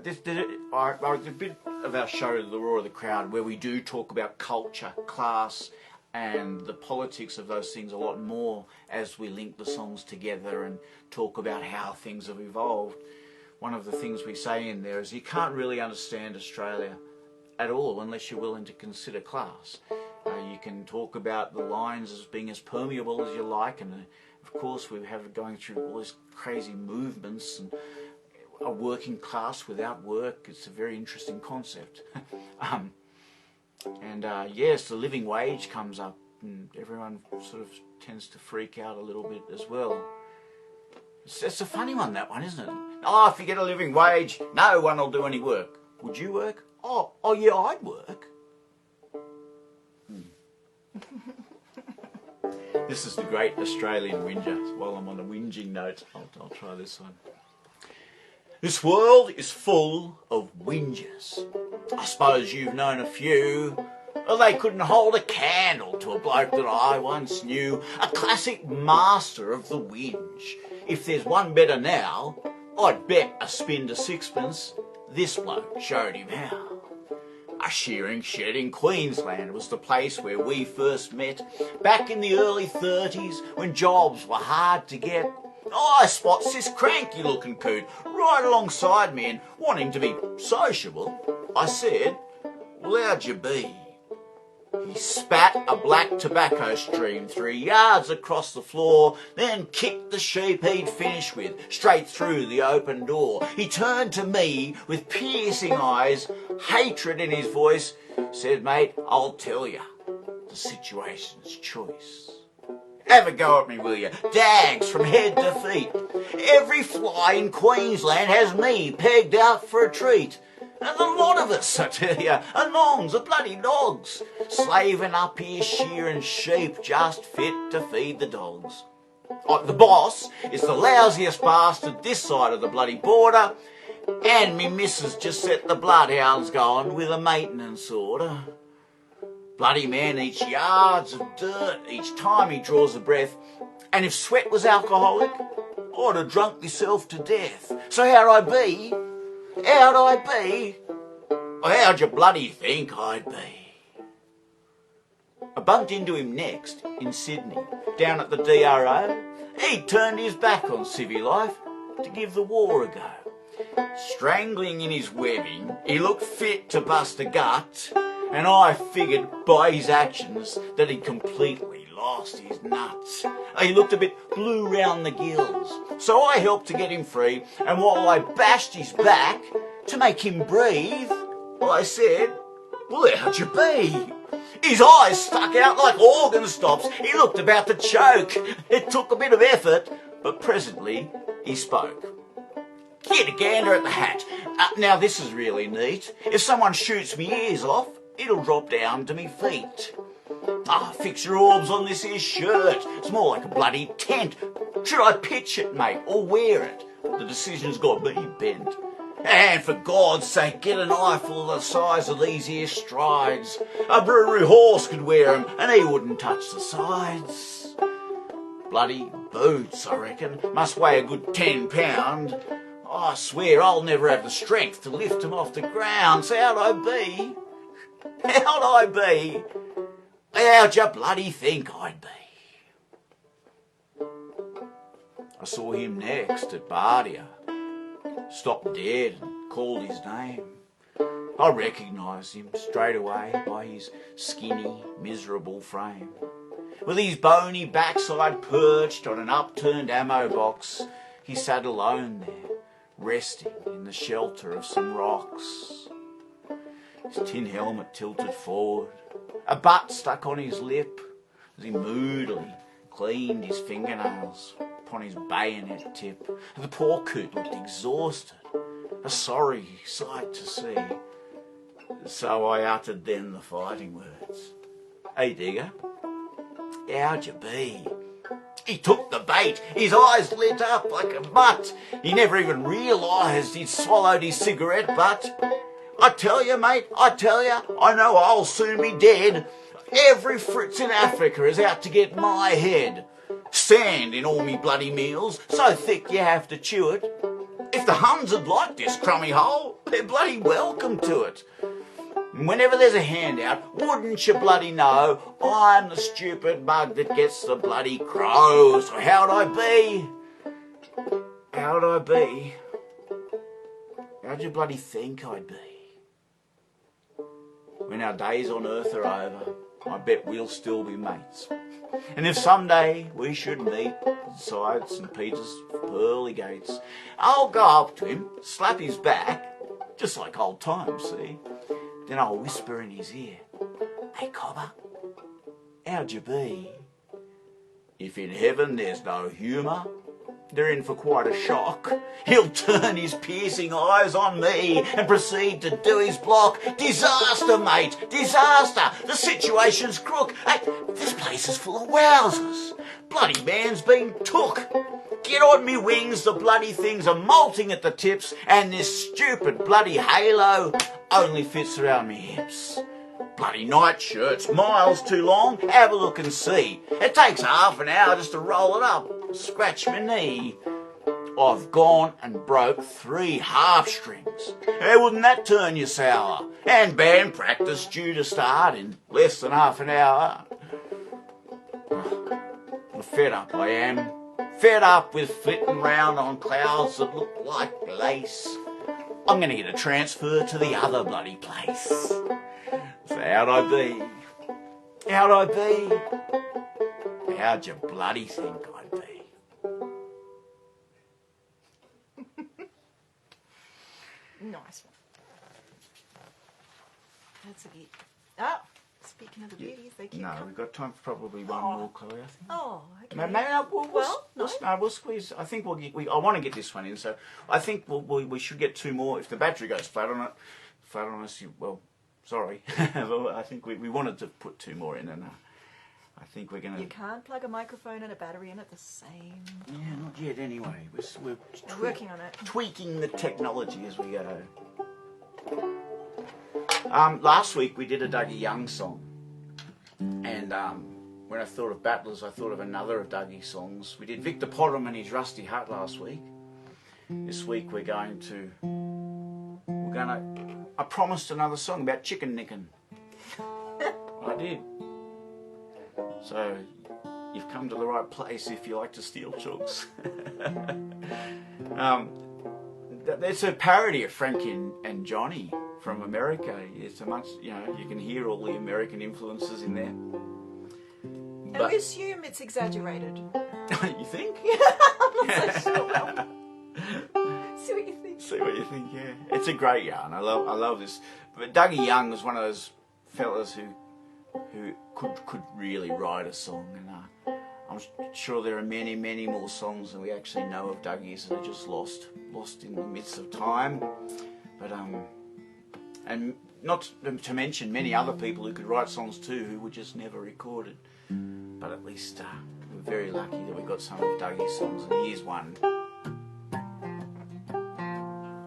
did a bit of our show, The Roar of the Crowd, where we do talk about culture, class, and the politics of those things a lot more as we link the songs together and talk about how things have evolved. One of the things we say in there is you can't really understand Australia at all unless you're willing to consider class. You can talk about the lines as being as permeable as you like, and of course we have going through all these crazy movements and a working class without work. It's a very interesting concept. Yes, the living wage comes up and everyone sort of tends to freak out a little bit as well. It's a funny one, that one, isn't it? Oh, if you get a living wage, no one will do any work. Would you work? Oh yeah, I'd work. This is the great Australian whinger. While I'm on a whinging note, I'll try this one. This world is full of whingers. I suppose you've known a few. Well, they couldn't hold a candle to a bloke that I once knew, a classic master of the whinge. If there's one better now, I'd bet a spin to sixpence this bloke showed him how. A shearing shed in Queensland was the place where we first met, back in the early 30s when jobs were hard to get. I spots this cranky-looking coot right alongside me, and wanting to be sociable, I said, "Well, how'd you be?" He spat a black tobacco stream 3 yards across the floor, then kicked the sheep he'd finished with straight through the open door. He turned to me with piercing eyes, hatred in his voice, said, "Mate, I'll tell you, the situation's choice. Have a go at me, will you? Dags from head to feet. Every fly in Queensland has me pegged out for a treat. And a lot of us, I tell you, are nongs, are bloody dogs, slaving up here shearing sheep just fit to feed the dogs. The boss is the lousiest bastard this side of the bloody border, and me missus just set the bloodhounds going with a maintenance order. Bloody man eats yards of dirt each time he draws a breath, and if sweat was alcoholic, I'd have drunk myself to death. So how'd I be? How'd I be? Or how'd you bloody think I'd be? I bumped into him next in Sydney, down at the DRO. He'd turned his back on civvy life to give the war a go. Strangling in his webbing, he looked fit to bust a gut, and I figured by his actions that he'd completely lost his nuts. He looked a bit blue round the gills, so I helped to get him free, and while I bashed his back to make him breathe, I said, "Well, how'd you be?" His eyes stuck out like organ stops. He looked about to choke. It took a bit of effort, but presently he spoke. "Get a gander at the hat. Now this is really neat. If someone shoots me ears off, it'll drop down to me feet. Fix your orbs on this here shirt. It's more like a bloody tent. Should I pitch it, mate, or wear it? The decision's got me bent. And for God's sake, get an eyeful the size of these here strides. A brewery horse could wear 'em, and he wouldn't touch the sides. Bloody boots, I reckon, must weigh a good 10 pound. I swear I'll never have the strength to lift 'em off the ground. So how'd I be? How'd I be? How'd you bloody think I'd be?" I saw him next at Bardia. Stopped dead and called his name. I recognised him straight away by his skinny, miserable frame. With his bony backside perched on an upturned ammo box, he sat alone there, resting in the shelter of some rocks. His tin helmet tilted forward, a butt stuck on his lip as he moodily cleaned his fingernails upon his bayonet tip. The poor coot looked exhausted, a sorry sight to see. So I uttered then the fighting words. "Hey, digger, how'd you be?" He took the bait, his eyes lit up like a butt. He never even realised he'd swallowed his cigarette butt. "I tell you, mate, I tell you, I know I'll soon be dead. Every Fritz in Africa is out to get my head. Sand in all me bloody meals, so thick you have to chew it. If the Huns would like this crummy hole, they're bloody welcome to it. And whenever there's a handout, wouldn't you bloody know, I'm the stupid mug that gets the bloody crow. So how'd I be? How'd I be? How'd you bloody think I'd be? When our days on earth are over, I bet we'll still be mates. And if someday we should meet inside St. Peter's pearly gates, I'll go up to him, slap his back, just like old times, see? Then I'll whisper in his ear, "Hey, cobber, how'd you be?" If in heaven there's no humour, they're in for quite a shock. He'll turn his piercing eyes on me and proceed to do his block. "Disaster, mate, disaster! The situation's crook. Hey, this place is full of wowsers. Bloody man's been took. Get on me wings, the bloody things are molting at the tips, and this stupid bloody halo only fits around me hips. Bloody nightshirt's miles too long, have a look and see. It takes half an hour just to roll it up, scratch my knee. I've gone and broke 3 half strings. How wouldn't that turn you sour? And band practice due to start in less than half an hour. I'm fed up, I am. Fed up with flitting round on clouds that look like lace. I'm going to get a transfer to the other bloody place. So how'd I be? How'd I be? How'd you bloody think I'd be? Nice one. That's a bit. Oh, speaking of the beauties, they keep No, coming. we've got time for probably one more, Chloe, I think. Oh, okay. Maybe we'll squeeze. I think I want to get this one in, so I think we should get two more. If the battery goes flat on us, well, sorry. Well, I think we wanted to put two more in, and I think we're going to... You can't plug a microphone and a battery in at the same time. Yeah, not yet anyway. We're Working on it. Tweaking the technology as we go. Last week we did a Dougie Young song, and when I thought of Battlers, I thought of another of Dougie's songs. We did Victor Potham and his Rusty Hut last week. This week we're going to... I promised another song about chicken nicking. I did. So, you've come to the right place if you like to steal chooks. It's a parody of Frankie and Johnny from America. It's a much, you can hear all the American influences in there. And we assume it's exaggerated. You think? I'm not so sure. Well, see what you think. See what you think, yeah. It's a great yarn. I love this. But Dougie Young was one of those fellas who could really write a song, and I'm sure there are many, many more songs than we actually know of Dougie's that are just lost in the midst of time. But and not to mention many other people who could write songs too who were just never recorded. But at least we're very lucky that we got some of Dougie's songs, and here's one.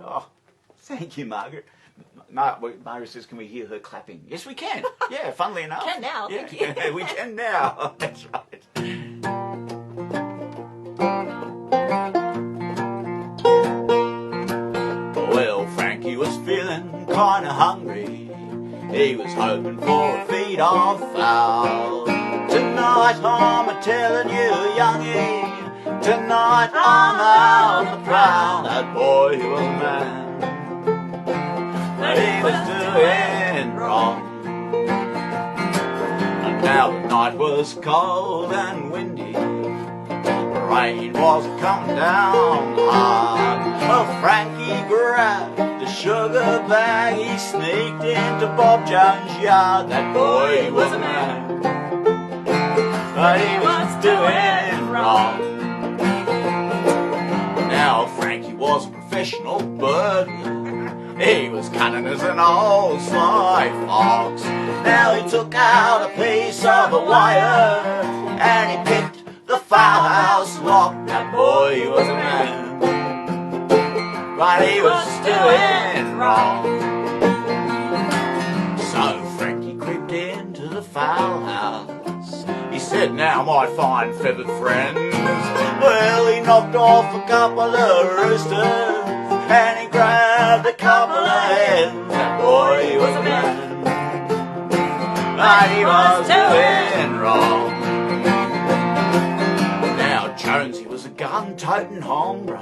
Oh, thank you, Margaret. Margaret says, can we hear her clapping? Yes, we can. Yeah, funnily enough. Can now, yeah. thank you. We can now. That's right. Well, Frankie was feeling kind of hungry. He was hoping for a feed of fowl. Tonight I'm a-telling you, youngie, tonight I'm out on the prowl. That boy was a man, but he was doing wrong. And now the night was cold and windy, the rain was coming down hard. Well, Frankie grabbed the sugar bag, he sneaked into Bob Jones' yard. That boy was a man, but he was doing wrong. Now Frankie was a professional burglar. He was cunning as an old sly fox. Now he took out a piece of a wire and he picked the firehouse lock. That boy was a man, but he was doing wrong. So Frankie crept into the fowl house. He said, now my fine feathered friends. Well, he knocked off a couple of roosters and he grabbed a couple of hens. That boy was a man, but he was doing wrong. Now Jonesy was a gun-toting hombre.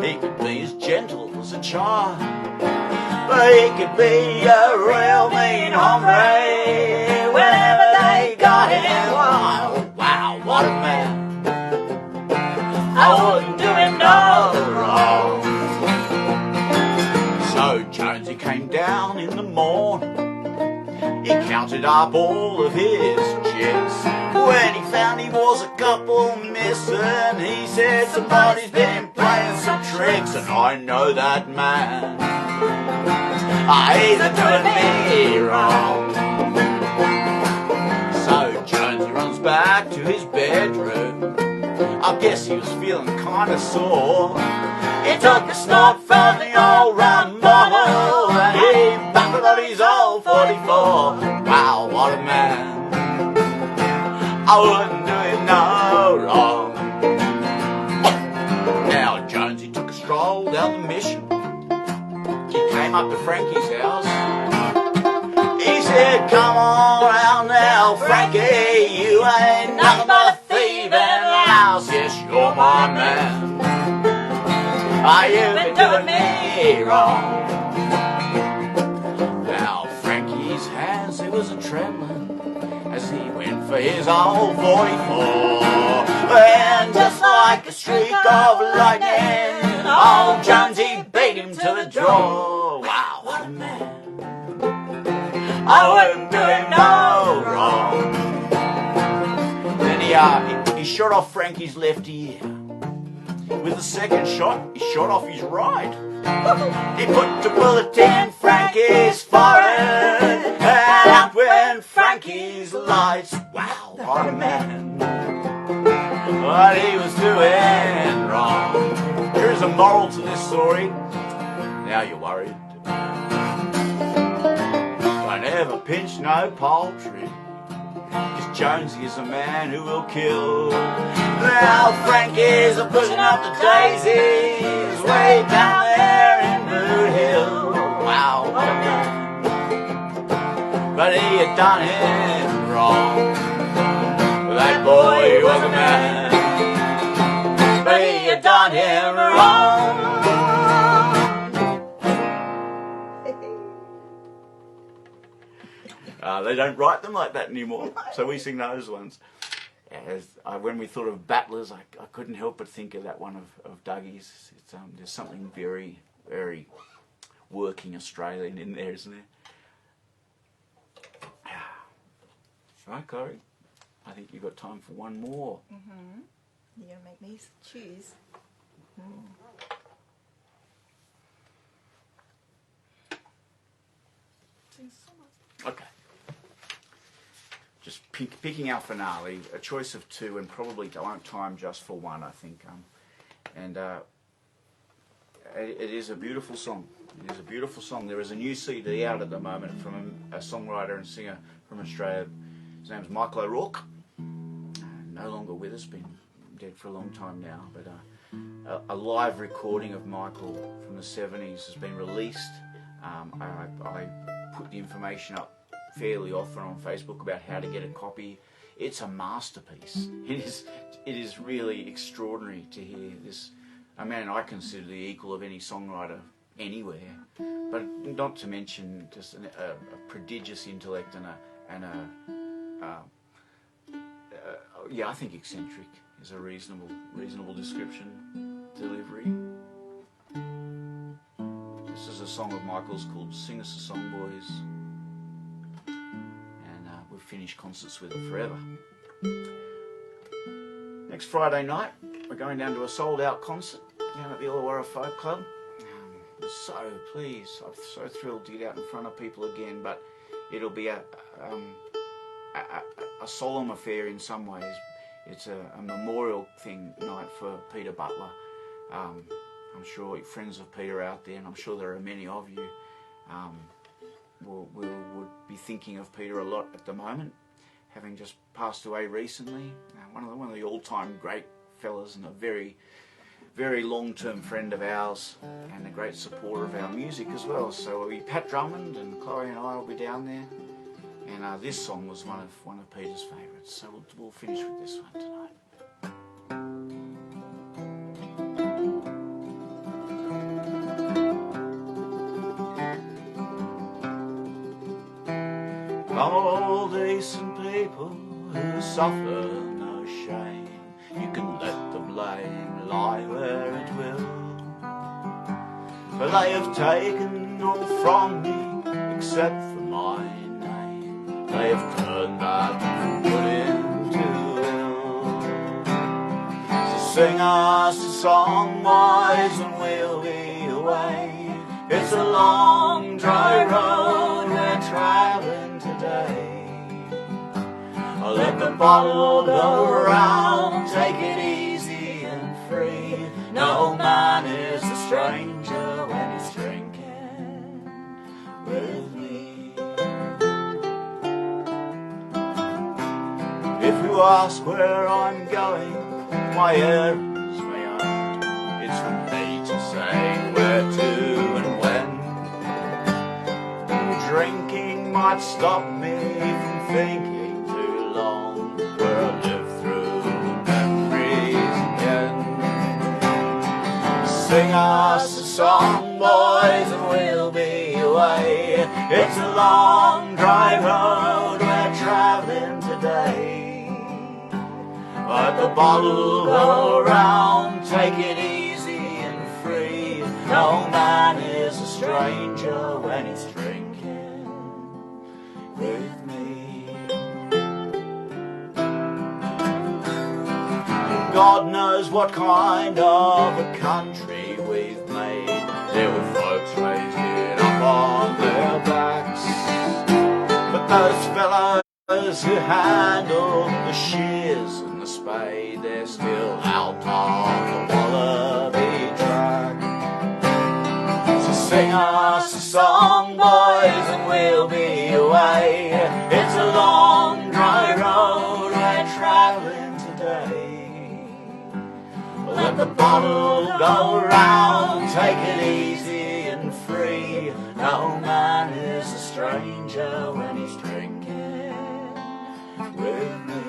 He could be as gentle as a child, but he could be a real mean hombre whenever they got him wild. Wow, what a man. I wouldn't do him no wrong. So Jonesy came down in the morning. He counted up all of his chicks. When he found he was a couple missing, he said, somebody's been playing some tricks, and I know that man. He's doing me wrong. So Jonesy runs back to his bedroom. I guess he was feeling kinda sore. He took a snort from the old rum bottle and he buckled on his old 44. Wow, what a man. I wouldn't do him no wrong. Now Jonesy took a stroll down the mission. He came up to Frankie's house. He said, come on round now, Frankie, you ain't nothing but a thieving louse. Yes, you're my man. You've been doing me wrong. Now Frankie's hands, they was a-trembling as for his old 44. And just like a streak of lightning, old Jonesy beat him to the draw. Wow, what a man. I wouldn't do him no wrong. Then he shot off Frankie's left ear. With the second shot, he shot off his right. He put a bullet in Frankie's forehead, and out went Frankie's lights. Wow, what a man. What he was doing wrong. Here's a moral to this story. Now you're worried. Don't ever pinch no poultry, 'cause Jonesy is a man who will kill. Now Frankie's a pushing up the daisies way down there in Boot Hill. Wow, what a man. But he had done him wrong. That boy was a man. But he had done him wrong. They don't write them like that anymore, so we sing those ones. When we thought of battlers, I couldn't help but think of that one of Dougie's. There's something very, very working Australian in there, isn't there? Right, Chloe? I think you've got time for one more. Mm-hmm. You're going to make me choose. Okay. Just picking our finale, a choice of two, and probably time just for one, I think. It is a beautiful song. It is a beautiful song. There is a new CD out at the moment from a songwriter and singer from Australia. His name's Michael O'Rourke. No longer with us, been dead for a long time now, but a live recording of Michael from the 70s has been released. I put the information up fairly often on Facebook about how to get a copy. It's a masterpiece. It is really extraordinary to hear this. A man I consider the equal of any songwriter anywhere, but not to mention just a prodigious intellect and I think eccentric is a reasonable description. Delivery. This is a song of Michael's called "Sing Us a Song, Boys," and we've finished concerts with it forever. Next Friday night, we're going down to a sold-out concert down at the Illawarra Folk Club. I'm so pleased, I'm so thrilled to get out in front of people again, but it'll be a solemn affair in some ways. It's a memorial night for Peter Butler. I'm sure friends of Peter out there, and I'm sure there are many of you, would be thinking of Peter a lot at the moment, having just passed away recently. One of the all-time great fellas, and a very, very long-term friend of ours, and a great supporter of our music as well. So Pat Drummond and Chloe and I will be down there. And this song was one of Peter's favourites, so we'll finish with this one tonight. All decent people who suffer no shame, you can let the blame lie where it will. For they have taken all from me except for my name. They have turned that good into ill. So sing us a song, boys, and we'll be away. It's a long, dry road we're travelling today. I'll let the bottle go round, take it easy and free. No man is a stranger when he's drinking with me. If you ask where I'm going, my errands may own. It's for me to say where to and when. Drinking might stop me from thinking too long, where I live through memories again. Sing us a song, boys, and we'll be away. It's a long, dry road we're travelling today. Let the bottle go round, take it easy and free. No man is a stranger when he's drinking with me. God knows what kind of a country we've made. There were folks raised it up on their backs, but those fellows who handle the shears and the spade, they're still out on the wallaby track. So sing us a song, boys, and we'll be away. It's a long, dry road we're travelling today. Let the bottle go round, take it easy and free. No man is a stranger when he's drinking with me.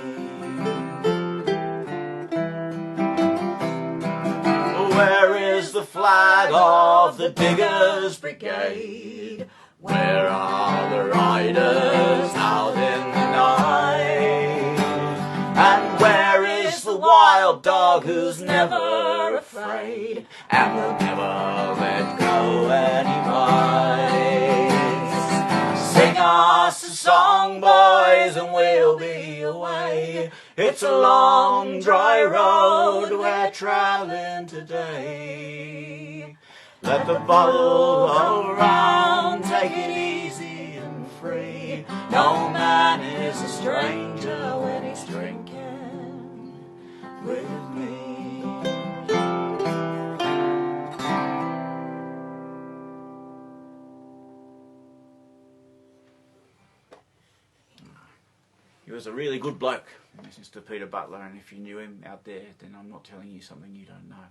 Where is the flag of the Diggers' Brigade? Where are the riders out in the night? And where is the wild dog who's never afraid and will never let go any mice? Sing us a song, boys, and we'll be away. It's a long, dry road we're travelling today. Let the bottle go round, take it easy and free. No man is a stranger when he's drinking with me. He was a really good bloke, Mr. Peter Butler, and if you knew him out there, then I'm not telling you something you don't know.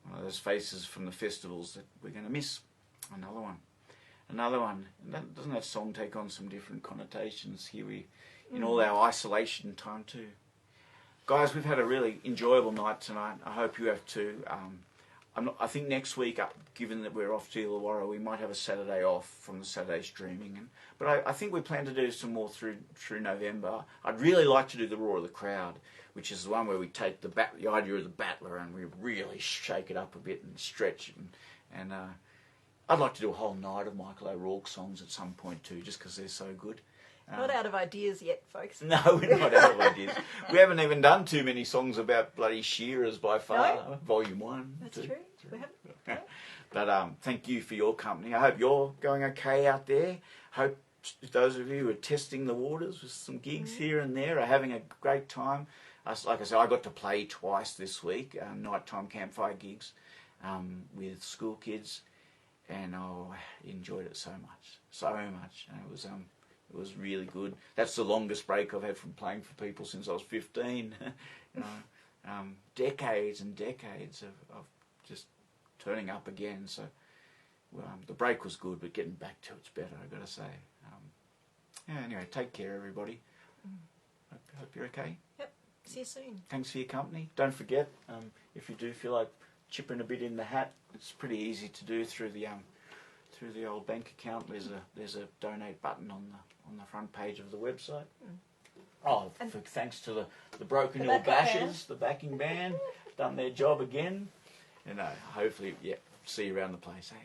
One of those faces from the festivals that we're going to miss. Another one. And doesn't that song take on some different connotations here in all our isolation time too? Guys, we've had a really enjoyable night tonight. I hope you have too. I think next week, given that we're off to Illawarra, we might have a Saturday off from the Saturday streaming. But I think we plan to do some more through November. I'd really like to do the Roar of the Crowd, which is the one where we take the idea of the battler and we really shake it up a bit and stretch it. And I'd like to do a whole night of Michael O'Rourke songs at some point too, just because they're so good. Not out of ideas yet, folks. No, we're not out of ideas. We haven't even done too many songs about bloody shearers by far. No. Volume 1. That's true. We haven't. No. But thank you for your company. I hope you're going okay out there. Hope those of you who are testing the waters with some gigs here and there are having a great time. Like I said, I got to play twice this week, nighttime campfire gigs with school kids, and I enjoyed it so much. And it was really good. That's the longest break I've had from playing for people since I was 15. Decades and decades of just turning up again. So the break was good, but getting back to it's better, I've got to say. Anyway, take care, everybody. Hope you're okay. Yep. See you soon. Thanks for your company. Don't forget, if you do feel like chipping a bit in the hat, it's pretty easy to do through the old bank account. There's a donate button on the front page of the website. Oh, thanks to the Broken Hill Bashers, the backing band, done their job again. And hopefully, see you around the place, eh?